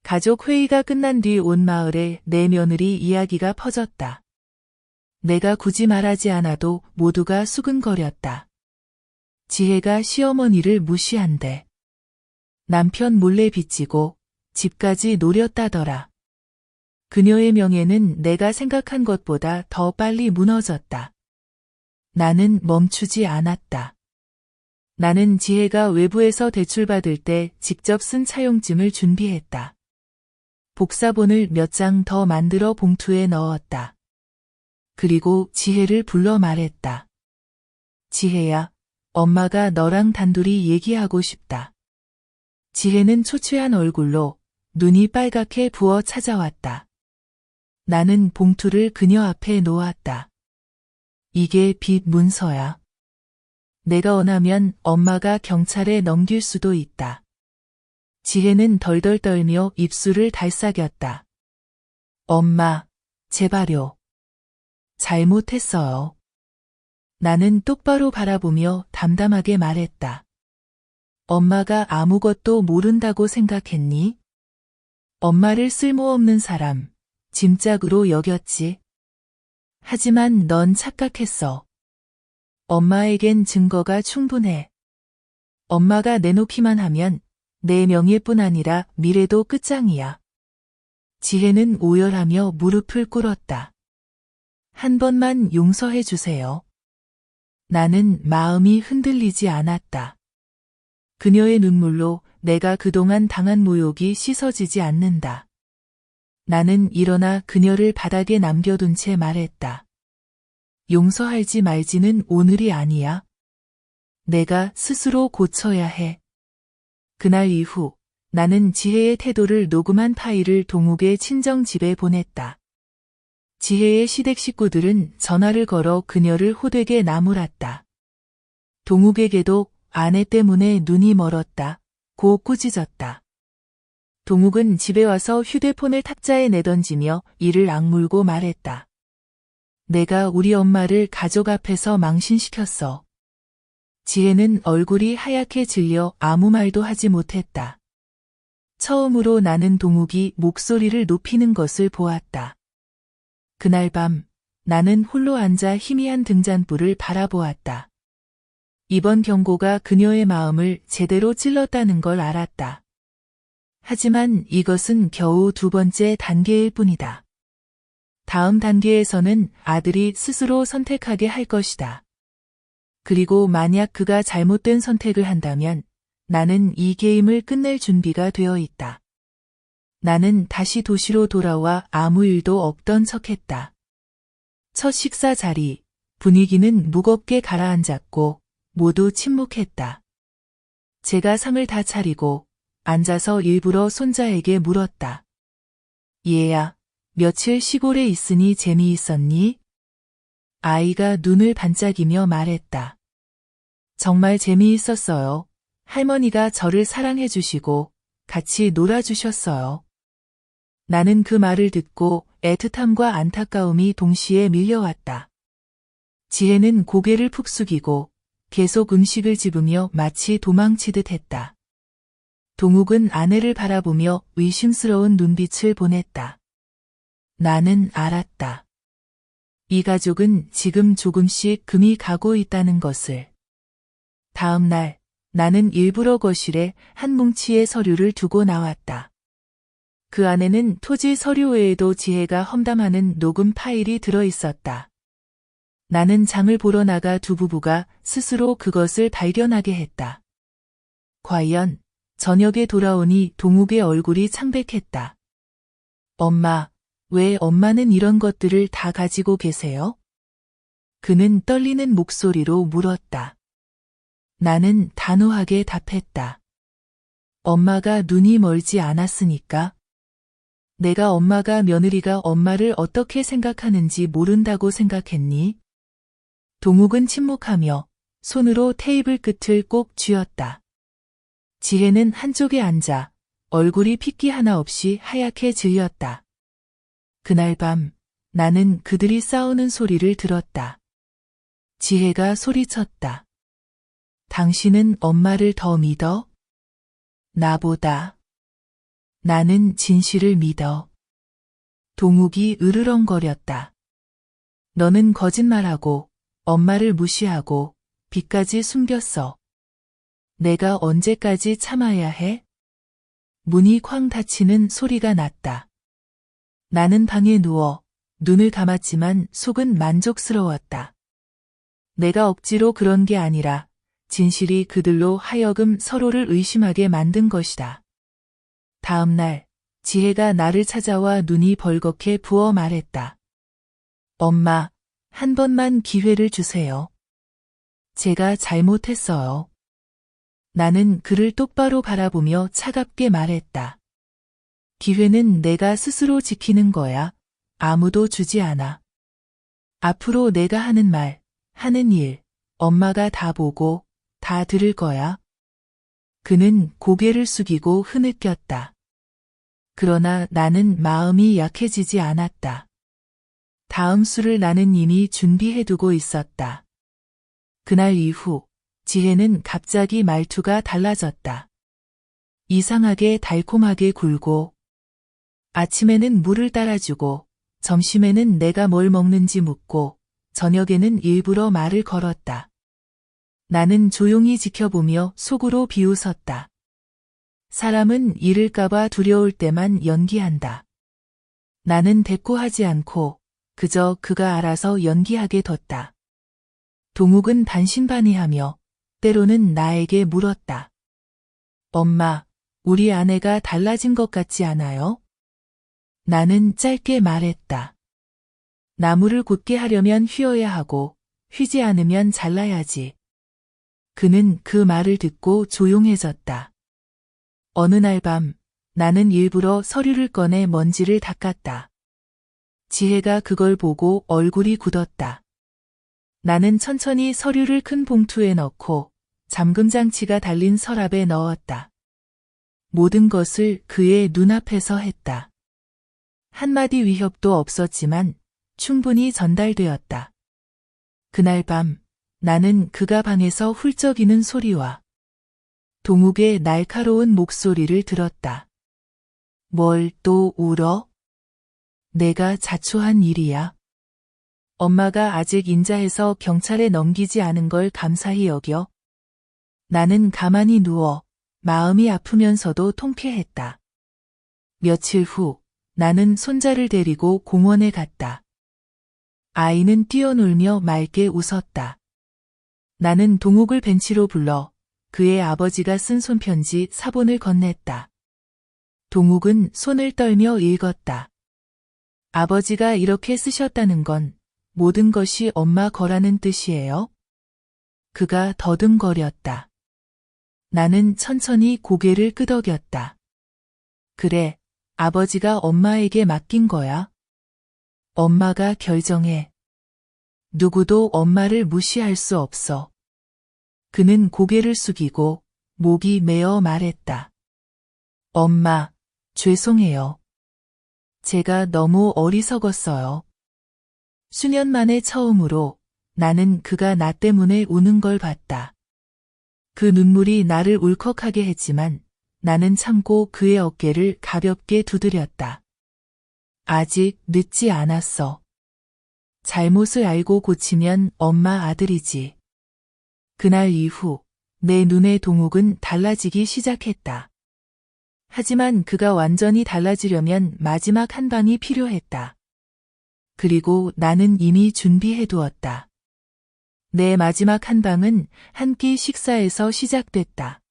가족 회의가 끝난 뒤 온 마을에 내 며느리 이야기가 퍼졌다. 내가 굳이 말하지 않아도 모두가 수근거렸다. 지혜가 시어머니를 무시한대. 남편 몰래 빚지고 집까지 노렸다더라. 그녀의 명예는 내가 생각한 것보다 더 빨리 무너졌다. 나는 멈추지 않았다. 나는 지혜가 외부에서 대출받을 때 직접 쓴 차용증을 준비했다. 복사본을 몇 장 더 만들어 봉투에 넣었다. 그리고 지혜를 불러 말했다. 지혜야, 엄마가 너랑 단둘이 얘기하고 싶다. 지혜는 초췌한 얼굴로 눈이 빨갛게 부어 찾아왔다. 나는 봉투를 그녀 앞에 놓았다. 이게 빚 문서야. 내가 원하면 엄마가 경찰에 넘길 수도 있다. 지혜는 덜덜 떨며 입술을 달싹였다. 엄마, 제발요. 잘못했어요. 나는 똑바로 바라보며 담담하게 말했다. 엄마가 아무것도 모른다고 생각했니? 엄마를 쓸모없는 사람, 짐짝으로 여겼지. 하지만 넌 착각했어. 엄마에겐 증거가 충분해. 엄마가 내놓기만 하면 내 명예뿐 아니라 미래도 끝장이야. 지혜는 오열하며 무릎을 꿇었다. 한 번만 용서해 주세요. 나는 마음이 흔들리지 않았다. 그녀의 눈물로 내가 그동안 당한 모욕이 씻어지지 않는다. 나는 일어나 그녀를 바닥에 남겨둔 채 말했다. 용서할지 말지는 오늘이 아니야. 내가 스스로 고쳐야 해. 그날 이후 나는 지혜의 태도를 녹음한 파일을 동욱의 친정집에 보냈다. 지혜의 시댁 식구들은 전화를 걸어 그녀를 호되게 나무랐다. 동욱에게도 아내 때문에 눈이 멀었다. 고 꾸짖었다. 동욱은 집에 와서 휴대폰을 탁자에 내던지며 이를 악물고 말했다. 내가 우리 엄마를 가족 앞에서 망신시켰어. 지혜는 얼굴이 하얗게 질려 아무 말도 하지 못했다. 처음으로 나는 동욱이 목소리를 높이는 것을 보았다. 그날 밤 나는 홀로 앉아 희미한 등잔불을 바라보았다. 이번 경고가 그녀의 마음을 제대로 찔렀다는 걸 알았다. 하지만 이것은 겨우 두 번째 단계일 뿐이다. 다음 단계에서는 아들이 스스로 선택하게 할 것이다. 그리고 만약 그가 잘못된 선택을 한다면 나는 이 게임을 끝낼 준비가 되어 있다. 나는 다시 도시로 돌아와 아무 일도 없던 척했다. 첫 식사 자리, 분위기는 무겁게 가라앉았고 모두 침묵했다. 제가 상을 다 차리고 앉아서 일부러 손자에게 물었다. 얘야, 며칠 시골에 있으니 재미있었니? 아이가 눈을 반짝이며 말했다. 정말 재미있었어요. 할머니가 저를 사랑해 주시고 같이 놀아주셨어요. 나는 그 말을 듣고 애틋함과 안타까움이 동시에 밀려왔다. 지혜는 고개를 푹 숙이고 계속 음식을 집으며 마치 도망치듯 했다. 동욱은 아내를 바라보며 의심스러운 눈빛을 보냈다. 나는 알았다. 이 가족은 지금 조금씩 금이 가고 있다는 것을. 다음 날 나는 일부러 거실에 한 뭉치의 서류를 두고 나왔다. 그 안에는 토지 서류 외에도 지혜가 험담하는 녹음 파일이 들어 있었다. 나는 장을 보러 나가 두 부부가 스스로 그것을 발견하게 했다. 과연 저녁에 돌아오니 동욱의 얼굴이 창백했다. 엄마, 왜 엄마는 이런 것들을 다 가지고 계세요? 그는 떨리는 목소리로 물었다. 나는 단호하게 답했다. 엄마가 눈이 멀지 않았으니까. 내가 엄마가 며느리가 엄마를 어떻게 생각하는지 모른다고 생각했니? 동욱은 침묵하며 손으로 테이블 끝을 꼭 쥐었다. 지혜는 한쪽에 앉아 얼굴이 핏기 하나 없이 하얗게 질렸다. 그날 밤 나는 그들이 싸우는 소리를 들었다. 지혜가 소리쳤다. 당신은 엄마를 더 믿어? 나보다. 나는 진실을 믿어. 동욱이 으르렁거렸다. 너는 거짓말하고 엄마를 무시하고 빚까지 숨겼어. 내가 언제까지 참아야 해? 문이 쾅 닫히는 소리가 났다. 나는 방에 누워 눈을 감았지만 속은 만족스러웠다. 내가 억지로 그런 게 아니라 진실이 그들로 하여금 서로를 의심하게 만든 것이다. 다음 날 지혜가 나를 찾아와 눈이 벌겋게 부어 말했다. 엄마, 한 번만 기회를 주세요. 제가 잘못했어요. 나는 그를 똑바로 바라보며 차갑게 말했다. 기회는 내가 스스로 지키는 거야. 아무도 주지 않아. 앞으로 내가 하는 말, 하는 일, 엄마가 다 보고 다 들을 거야. 그는 고개를 숙이고 흐느꼈다. 그러나 나는 마음이 약해지지 않았다. 다음 수를 나는 이미 준비해두고 있었다. 그날 이후 지혜는 갑자기 말투가 달라졌다. 이상하게 달콤하게 굴고 아침에는 물을 따라주고 점심에는 내가 뭘 먹는지 묻고 저녁에는 일부러 말을 걸었다. 나는 조용히 지켜보며 속으로 비웃었다. 사람은 잃을까봐 두려울 때만 연기한다. 나는 대꾸하지 않고 그저 그가 알아서 연기하게 뒀다. 동욱은 반신반의하며 때로는 나에게 물었다. 엄마, 우리 아내가 달라진 것 같지 않아요? 나는 짧게 말했다. 나무를 곧게 하려면 휘어야 하고 휘지 않으면 잘라야지. 그는 그 말을 듣고 조용해졌다. 어느 날 밤 나는 일부러 서류를 꺼내 먼지를 닦았다. 지혜가 그걸 보고 얼굴이 굳었다. 나는 천천히 서류를 큰 봉투에 넣고 잠금 장치가 달린 서랍에 넣었다. 모든 것을 그의 눈앞에서 했다. 한마디 위협도 없었지만 충분히 전달되었다. 그날 밤 나는 그가 방에서 훌쩍이는 소리와 동욱의 날카로운 목소리를 들었다. 뭘 또 울어? 내가 자초한 일이야. 엄마가 아직 인자해서 경찰에 넘기지 않은 걸 감사히 여겨. 나는 가만히 누워 마음이 아프면서도 통쾌했다. 며칠 후 나는 손자를 데리고 공원에 갔다. 아이는 뛰어놀며 맑게 웃었다. 나는 동욱을 벤치로 불러 그의 아버지가 쓴 손편지 사본을 건넸다. 동욱은 손을 떨며 읽었다. 아버지가 이렇게 쓰셨다는 건 모든 것이 엄마 거라는 뜻이에요? 그가 더듬거렸다. 나는 천천히 고개를 끄덕였다. 그래, 아버지가 엄마에게 맡긴 거야. 엄마가 결정해. 누구도 엄마를 무시할 수 없어. 그는 고개를 숙이고 목이 메어 말했다. 엄마, 죄송해요. 제가 너무 어리석었어요. 수년 만에 처음으로 나는 그가 나 때문에 우는 걸 봤다. 그 눈물이 나를 울컥하게 했지만 나는 참고 그의 어깨를 가볍게 두드렸다. 아직 늦지 않았어. 잘못을 알고 고치면 엄마 아들이지. 그날 이후 내 눈의 동욱은 달라지기 시작했다. 하지만 그가 완전히 달라지려면 마지막 한 방이 필요했다. 그리고 나는 이미 준비해두었다. 내 마지막 한 방은 한 끼 식사에서 시작됐다.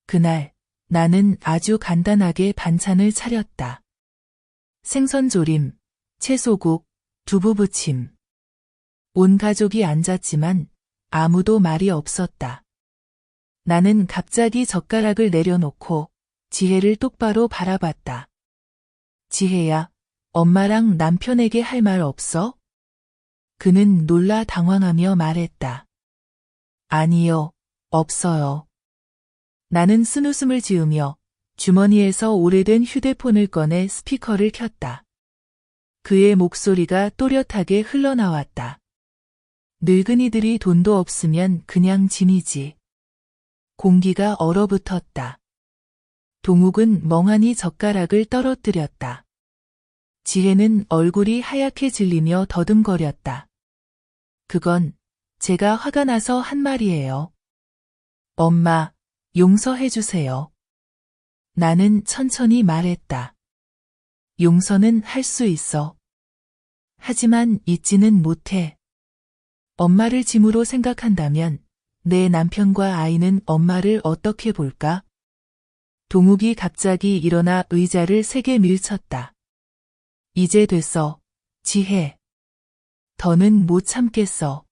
그날 나는 아주 간단하게 반찬을 차렸다. 생선조림, 채소국, 두부부침. 온 가족이 앉았지만 아무도 말이 없었다. 나는 갑자기 젓가락을 내려놓고 지혜를 똑바로 바라봤다. 지혜야, 엄마랑 남편에게 할 말 없어? 그는 놀라 당황하며 말했다. 아니요, 없어요. 나는 쓴웃음을 지으며 주머니에서 오래된 휴대폰을 꺼내 스피커를 켰다. 그의 목소리가 또렷하게 흘러나왔다. 늙은이들이 돈도 없으면 그냥 짐이지. 공기가 얼어붙었다. 동욱은 멍하니 젓가락을 떨어뜨렸다. 지혜는 얼굴이 하얗게 질리며 더듬거렸다. 그건 제가 화가 나서 한 말이에요. 엄마, 용서해 주세요. 나는 천천히 말했다. 용서는 할 수 있어. 하지만 잊지는 못해. 엄마를 짐으로 생각한다면 내 남편과 아이는 엄마를 어떻게 볼까? 동욱이 갑자기 일어나 의자를 세게 밀쳤다. 이제 됐어, 지혜. 더는 못 참겠어.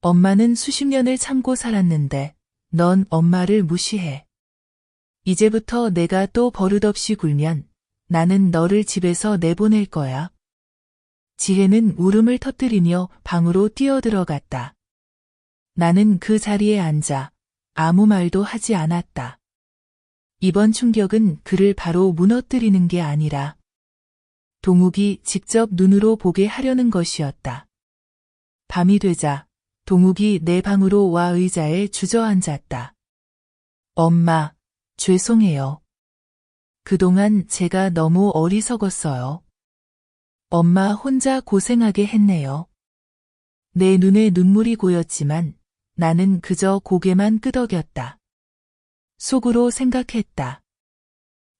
엄마는 수십 년을 참고 살았는데 넌 엄마를 무시해. 이제부터 내가 또 버릇없이 굴면 나는 너를 집에서 내보낼 거야. 지혜는 울음을 터뜨리며 방으로 뛰어들어갔다. 나는 그 자리에 앉아 아무 말도 하지 않았다. 이번 충격은 그를 바로 무너뜨리는 게 아니라 동욱이 직접 눈으로 보게 하려는 것이었다. 밤이 되자 동욱이 내 방으로 와 의자에 주저앉았다. 엄마, 죄송해요. 그동안 제가 너무 어리석었어요. 엄마 혼자 고생하게 했네요. 내 눈에 눈물이 고였지만 나는 그저 고개만 끄덕였다. 속으로 생각했다.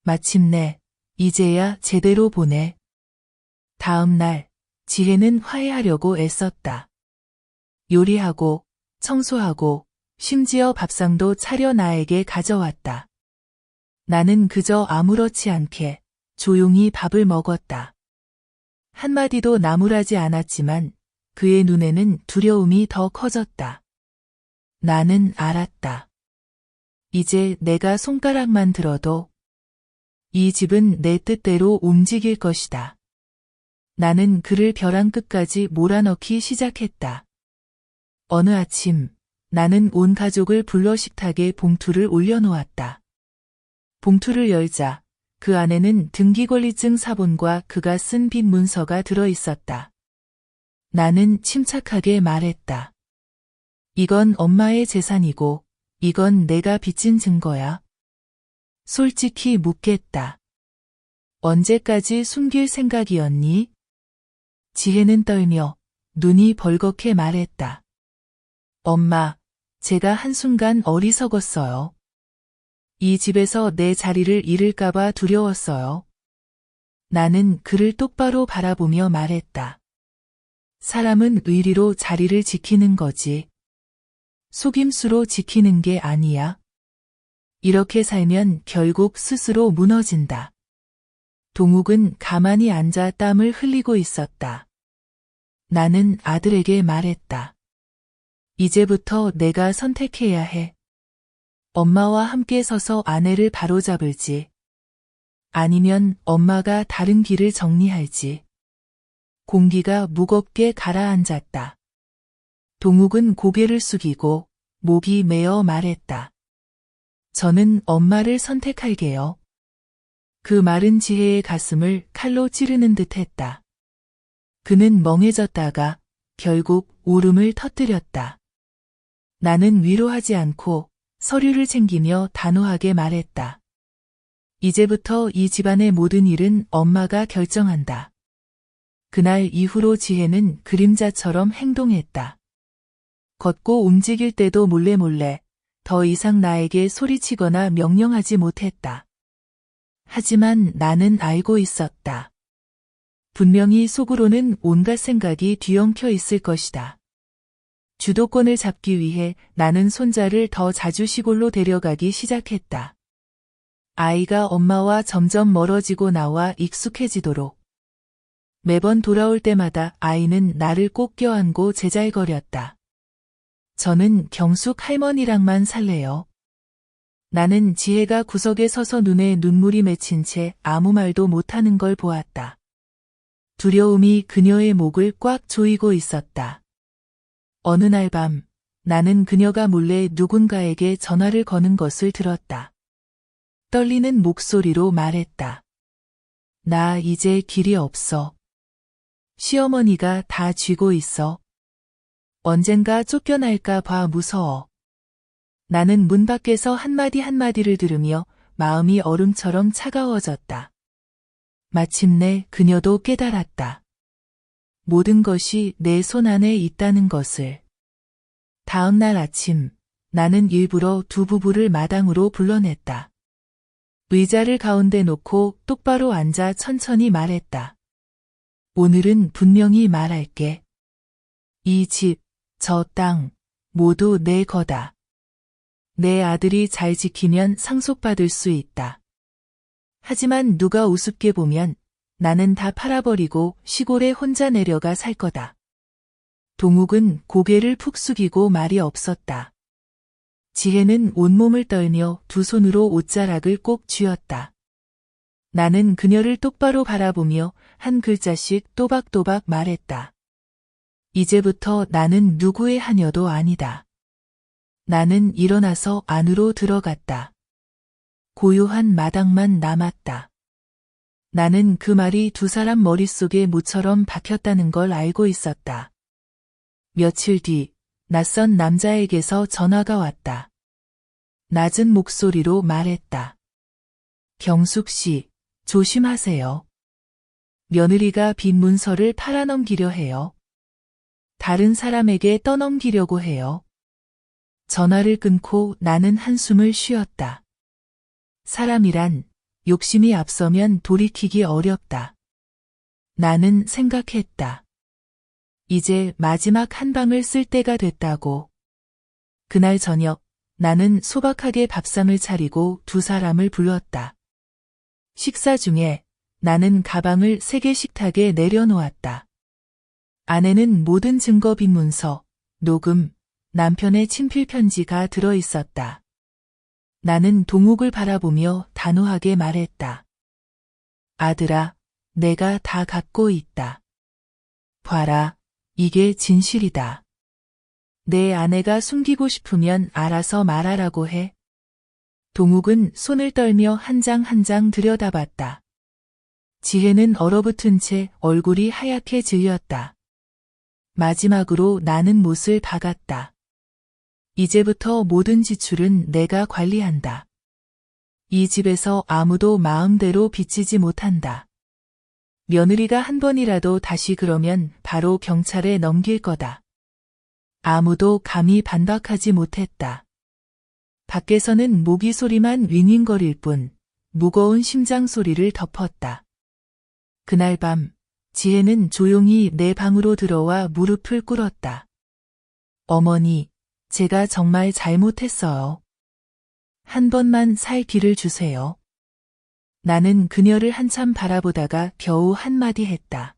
마침내 이제야 제대로 보네. 다음 날 지혜는 화해하려고 애썼다. 요리하고 청소하고 심지어 밥상도 차려 나에게 가져왔다. 나는 그저 아무렇지 않게 조용히 밥을 먹었다. 한마디도 나무라지 않았지만 그의 눈에는 두려움이 더 커졌다. 나는 알았다. 이제 내가 손가락만 들어도 이 집은 내 뜻대로 움직일 것이다. 나는 그를 벼랑 끝까지 몰아넣기 시작했다. 어느 아침 나는 온 가족을 불러 식탁에 봉투를 올려놓았다. 봉투를 열자 그 안에는 등기권리증 사본과 그가 쓴 빚 문서가 들어있었다. 나는 침착하게 말했다. 이건 엄마의 재산이고 이건 내가 빚진 증거야. 솔직히 묻겠다. 언제까지 숨길 생각이었니? 지혜는 떨며 눈이 벌겋게 말했다. 엄마, 제가 한순간 어리석었어요. 이 집에서 내 자리를 잃을까봐 두려웠어요. 나는 그를 똑바로 바라보며 말했다. 사람은 의리로 자리를 지키는 거지. 속임수로 지키는 게 아니야. 이렇게 살면 결국 스스로 무너진다. 동욱은 가만히 앉아 땀을 흘리고 있었다. 나는 아들에게 말했다. 이제부터 내가 선택해야 해. 엄마와 함께 서서 아내를 바로잡을지, 아니면 엄마가 다른 길을 정리할지. 공기가 무겁게 가라앉았다. 동욱은 고개를 숙이고 목이 메어 말했다. 저는 엄마를 선택할게요. 그 마른 지혜의 가슴을 칼로 찌르는 듯 했다. 그는 멍해졌다가 결국 울음을 터뜨렸다. 나는 위로하지 않고 서류를 챙기며 단호하게 말했다. 이제부터 이 집안의 모든 일은 엄마가 결정한다. 그날 이후로 지혜는 그림자처럼 행동했다. 걷고 움직일 때도 몰래 더 이상 나에게 소리치거나 명령하지 못했다. 하지만 나는 알고 있었다. 분명히 속으로는 온갖 생각이 뒤엉켜 있을 것이다. 주도권을 잡기 위해 나는 손자를 더 자주 시골로 데려가기 시작했다. 아이가 엄마와 점점 멀어지고 나와 익숙해지도록. 매번 돌아올 때마다 아이는 나를 꼭 껴안고 제잘거렸다. 저는 경숙 할머니랑만 살래요. 나는 지혜가 구석에 서서 눈에 눈물이 맺힌 채 아무 말도 못하는 걸 보았다. 두려움이 그녀의 목을 꽉 조이고 있었다. 어느 날 밤, 나는 그녀가 몰래 누군가에게 전화를 거는 것을 들었다. 떨리는 목소리로 말했다. 나 이제 길이 없어. 시어머니가 다 쥐고 있어. 언젠가 쫓겨날까 봐 무서워. 나는 문 밖에서 한마디 한마디를 들으며 마음이 얼음처럼 차가워졌다. 마침내 그녀도 깨달았다. 모든 것이 내 손 안에 있다는 것을. 다음 날 아침, 나는 일부러 두 부부를 마당으로 불러냈다. 의자를 가운데 놓고 똑바로 앉아 천천히 말했다. 오늘은 분명히 말할게. 이 집, 저 땅, 모두 내 거다. 내 아들이 잘 지키면 상속받을 수 있다. 하지만 누가 우습게 보면 나는 다 팔아버리고 시골에 혼자 내려가 살 거다. 동욱은 고개를 푹 숙이고 말이 없었다. 지혜는 온몸을 떨며 두 손으로 옷자락을 꼭 쥐었다. 나는 그녀를 똑바로 바라보며 한 글자씩 또박또박 말했다. 이제부터 나는 누구의 하녀도 아니다. 나는 일어나서 안으로 들어갔다. 고요한 마당만 남았다. 나는 그 말이 두 사람 머릿속에 모처럼 박혔다는 걸 알고 있었다. 며칠 뒤, 낯선 남자에게서 전화가 왔다. 낮은 목소리로 말했다. 경숙 씨, 조심하세요. 며느리가 빈 문서를 팔아넘기려 해요. 다른 사람에게 떠넘기려고 해요. 전화를 끊고 나는 한숨을 쉬었다. 사람이란 욕심이 앞서면 돌이키기 어렵다. 나는 생각했다. 이제 마지막 한 방을 쓸 때가 됐다고. 그날 저녁, 나는 소박하게 밥상을 차리고 두 사람을 불렀다. 식사 중에 나는 가방을 세계 식탁에 내려놓았다. 안에는 모든 증거 빈문서, 녹음, 남편의 친필 편지가 들어 있었다. 나는 동욱을 바라보며 단호하게 말했다. 아들아, 내가 다 갖고 있다. 봐라, 이게 진실이다. 내 아내가 숨기고 싶으면 알아서 말하라고 해. 동욱은 손을 떨며 한 장 한 장 들여다봤다. 지혜는 얼어붙은 채 얼굴이 하얗게 질렸다. 마지막으로 나는 못을 박았다. 이제부터 모든 지출은 내가 관리한다. 이 집에서 아무도 마음대로 빚지지 못한다. 며느리가 한 번이라도 다시 그러면 바로 경찰에 넘길 거다. 아무도 감히 반박하지 못했다. 밖에서는 모기 소리만 윙윙거릴 뿐 무거운 심장 소리를 덮었다. 그날 밤, 지혜는 조용히 내 방으로 들어와 무릎을 꿇었다. 어머니, 제가 정말 잘못했어요. 한 번만 살 길을 주세요. 나는 그녀를 한참 바라보다가 겨우 한마디 했다.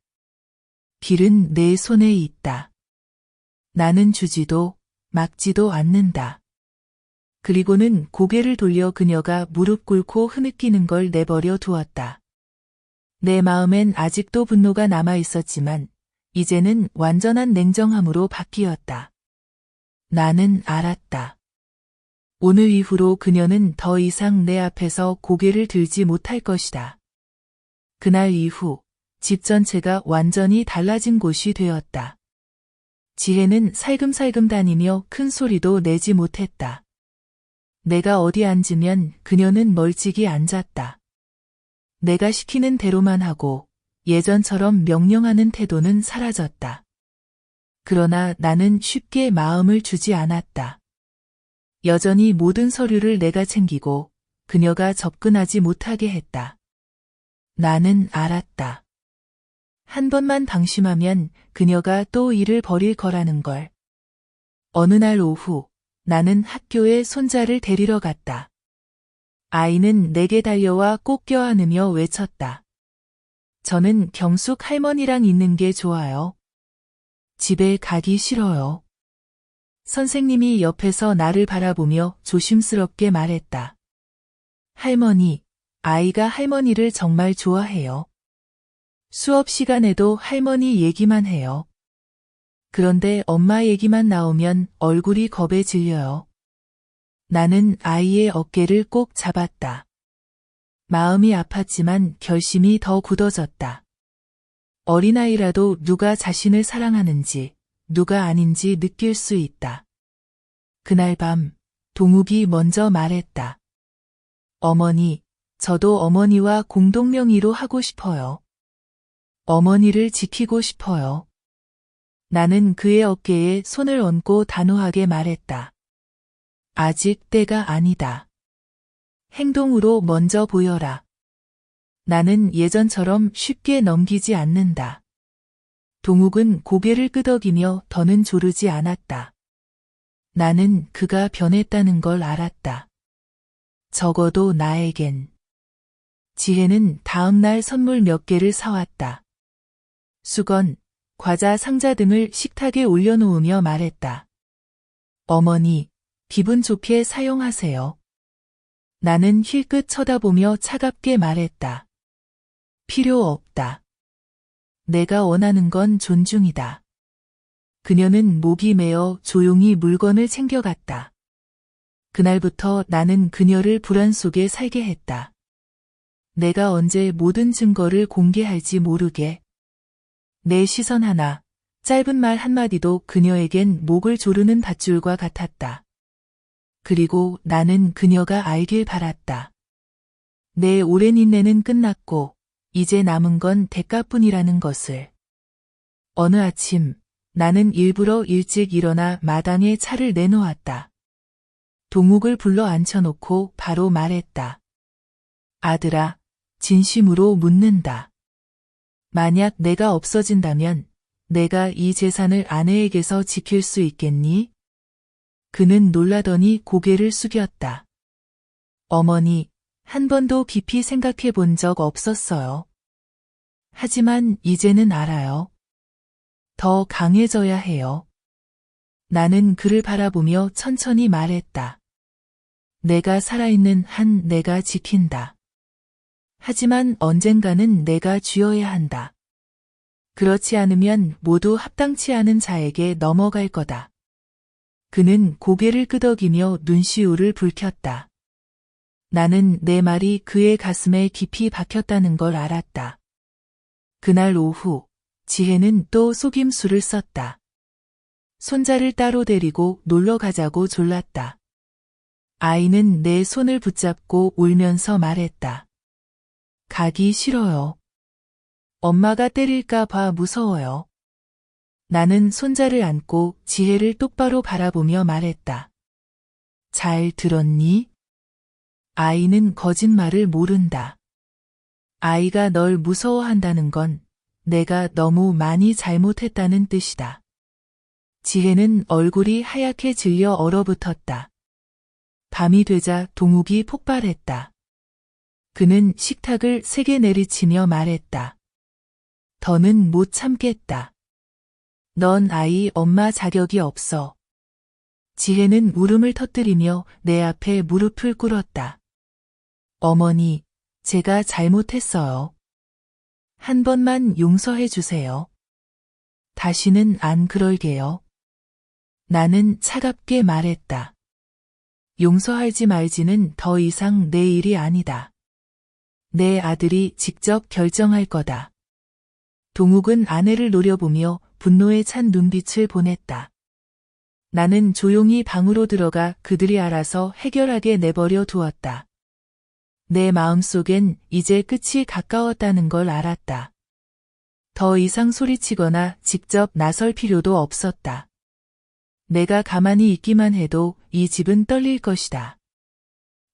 길은 내 손에 있다. 나는 주지도 막지도 않는다. 그리고는 고개를 돌려 그녀가 무릎 꿇고 흐느끼는 걸 내버려 두었다. 내 마음엔 아직도 분노가 남아 있었지만 이제는 완전한 냉정함으로 바뀌었다. 나는 알았다. 오늘 이후로 그녀는 더 이상 내 앞에서 고개를 들지 못할 것이다. 그날 이후 집 전체가 완전히 달라진 곳이 되었다. 지혜는 살금살금 다니며 큰 소리도 내지 못했다. 내가 어디 앉으면 그녀는 멀찍이 앉았다. 내가 시키는 대로만 하고 예전처럼 명령하는 태도는 사라졌다. 그러나 나는 쉽게 마음을 주지 않았다. 여전히 모든 서류를 내가 챙기고 그녀가 접근하지 못하게 했다. 나는 알았다. 한 번만 방심하면 그녀가 또 일을 벌일 거라는 걸. 어느 날 오후, 나는 학교에 손자를 데리러 갔다. 아이는 내게 달려와 꼭 껴안으며 외쳤다. 저는 경숙 할머니랑 있는 게 좋아요. 집에 가기 싫어요. 선생님이 옆에서 나를 바라보며 조심스럽게 말했다. 할머니, 아이가 할머니를 정말 좋아해요. 수업 시간에도 할머니 얘기만 해요. 그런데 엄마 얘기만 나오면 얼굴이 겁에 질려요. 나는 아이의 어깨를 꼭 잡았다. 마음이 아팠지만 결심이 더 굳어졌다. 어린아이라도 누가 자신을 사랑하는지, 누가 아닌지 느낄 수 있다. 그날 밤, 동욱이 먼저 말했다. 어머니, 저도 어머니와 공동명의로 하고 싶어요. 어머니를 지키고 싶어요. 나는 그의 어깨에 손을 얹고 단호하게 말했다. 아직 때가 아니다. 행동으로 먼저 보여라. 나는 예전처럼 쉽게 넘기지 않는다. 동욱은 고개를 끄덕이며 더는 조르지 않았다. 나는 그가 변했다는 걸 알았다. 적어도 나에겐. 지혜는 다음 날 선물 몇 개를 사왔다. 수건, 과자 상자 등을 식탁에 올려놓으며 말했다. 어머니, 기분 좋게 사용하세요. 나는 힐끗 쳐다보며 차갑게 말했다. 필요 없다. 내가 원하는 건 존중이다. 그녀는 목이 메어 조용히 물건을 챙겨갔다. 그날부터 나는 그녀를 불안 속에 살게 했다. 내가 언제 모든 증거를 공개할지 모르게. 내 시선 하나, 짧은 말 한마디도 그녀에겐 목을 조르는 밧줄과 같았다. 그리고 나는 그녀가 알길 바랐다. 내 오랜 인내는 끝났고 이제 남은 건 대가뿐이라는 것을. 어느 아침 나는 일부러 일찍 일어나 마당에 차를 내놓았다. 동욱을 불러 앉혀놓고 바로 말했다. 아들아, 진심으로 묻는다. 만약 내가 없어진다면 내가 이 재산을 아내에게서 지킬 수 있겠니? 그는 놀라더니 고개를 숙였다. 어머니, 한 번도 깊이 생각해 본 적 없었어요. 하지만 이제는 알아요. 더 강해져야 해요. 나는 그를 바라보며 천천히 말했다. 내가 살아있는 한 내가 지킨다. 하지만 언젠가는 내가 쥐어야 한다. 그렇지 않으면 모두 합당치 않은 자에게 넘어갈 거다. 그는 고개를 끄덕이며 눈시울을 붉혔다. 나는 내 말이 그의 가슴에 깊이 박혔다는 걸 알았다. 그날 오후, 지혜는 또 속임수를 썼다. 손자를 따로 데리고 놀러 가자고 졸랐다. 아이는 내 손을 붙잡고 울면서 말했다. 가기 싫어요. 엄마가 때릴까 봐 무서워요. 나는 손자를 안고 지혜를 똑바로 바라보며 말했다. 잘 들었니? 아이는 거짓말을 모른다. 아이가 널 무서워한다는 건 내가 너무 많이 잘못했다는 뜻이다. 지혜는 얼굴이 하얗게 질려 얼어붙었다. 밤이 되자 동욱이 폭발했다. 그는 식탁을 세게 내리치며 말했다. 더는 못 참겠다. 넌 아이 엄마 자격이 없어. 지혜는 울음을 터뜨리며 내 앞에 무릎을 꿇었다. 어머니, 제가 잘못했어요. 한 번만 용서해 주세요. 다시는 안 그럴게요. 나는 차갑게 말했다. 용서할지 말지는 더 이상 내 일이 아니다. 내 아들이 직접 결정할 거다. 동욱은 아내를 노려보며 분노에 찬 눈빛을 보냈다. 나는 조용히 방으로 들어가 그들이 알아서 해결하게 내버려 두었다. 내 마음속엔 이제 끝이 가까웠다는 걸 알았다. 더 이상 소리치거나 직접 나설 필요도 없었다. 내가 가만히 있기만 해도 이 집은 떨릴 것이다.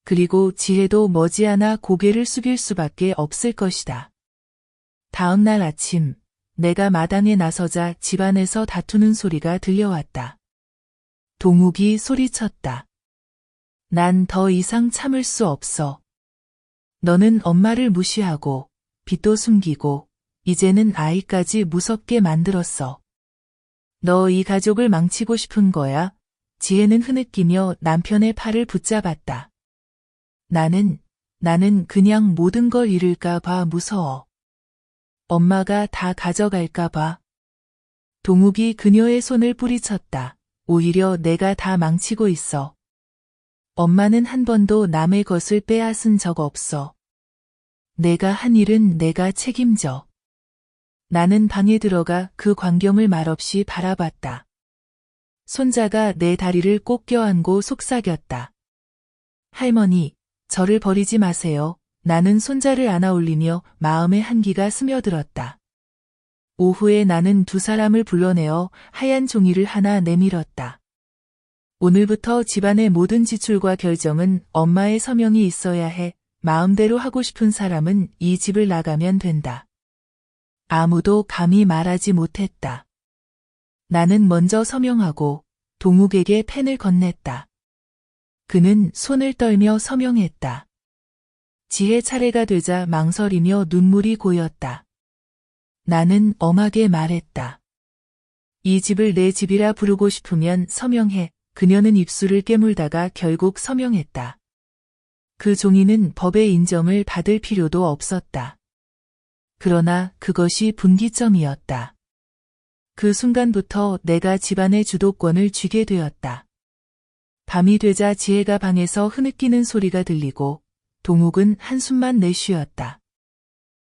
그리고 지혜도 머지않아 고개를 숙일 수밖에 없을 것이다. 다음 날 아침, 내가 마당에 나서자 집안에서 다투는 소리가 들려왔다. 동욱이 소리쳤다. 난 더 이상 참을 수 없어. 너는 엄마를 무시하고, 빚도 숨기고, 이제는 아이까지 무섭게 만들었어. 너 이 가족을 망치고 싶은 거야? 지혜는 흐느끼며 남편의 팔을 붙잡았다. 나는 그냥 모든 걸 잃을까 봐 무서워. 엄마가 다 가져갈까 봐. 동욱이 그녀의 손을 뿌리쳤다. 오히려 내가 다 망치고 있어. 엄마는 한 번도 남의 것을 빼앗은 적 없어. 내가 한 일은 내가 책임져. 나는 방에 들어가 그 광경을 말없이 바라봤다. 손자가 내 다리를 꼭 껴안고 속삭였다. 할머니, 저를 버리지 마세요. 나는 손자를 안아 올리며 마음의 한기가 스며들었다. 오후에 나는 두 사람을 불러내어 하얀 종이를 하나 내밀었다. 오늘부터 집안의 모든 지출과 결정은 엄마의 서명이 있어야 해. 마음대로 하고 싶은 사람은 이 집을 나가면 된다. 아무도 감히 말하지 못했다. 나는 먼저 서명하고 동욱에게 펜을 건넸다. 그는 손을 떨며 서명했다. 지혜 차례가 되자 망설이며 눈물이 고였다. 나는 엄하게 말했다. 이 집을 내 집이라 부르고 싶으면 서명해. 그녀는 입술을 깨물다가 결국 서명했다. 그 종이는 법의 인정을 받을 필요도 없었다. 그러나 그것이 분기점이었다. 그 순간부터 내가 집안의 주도권을 쥐게 되었다. 밤이 되자 지혜가 방에서 흐느끼는 소리가 들리고 동욱은 한숨만 내쉬었다.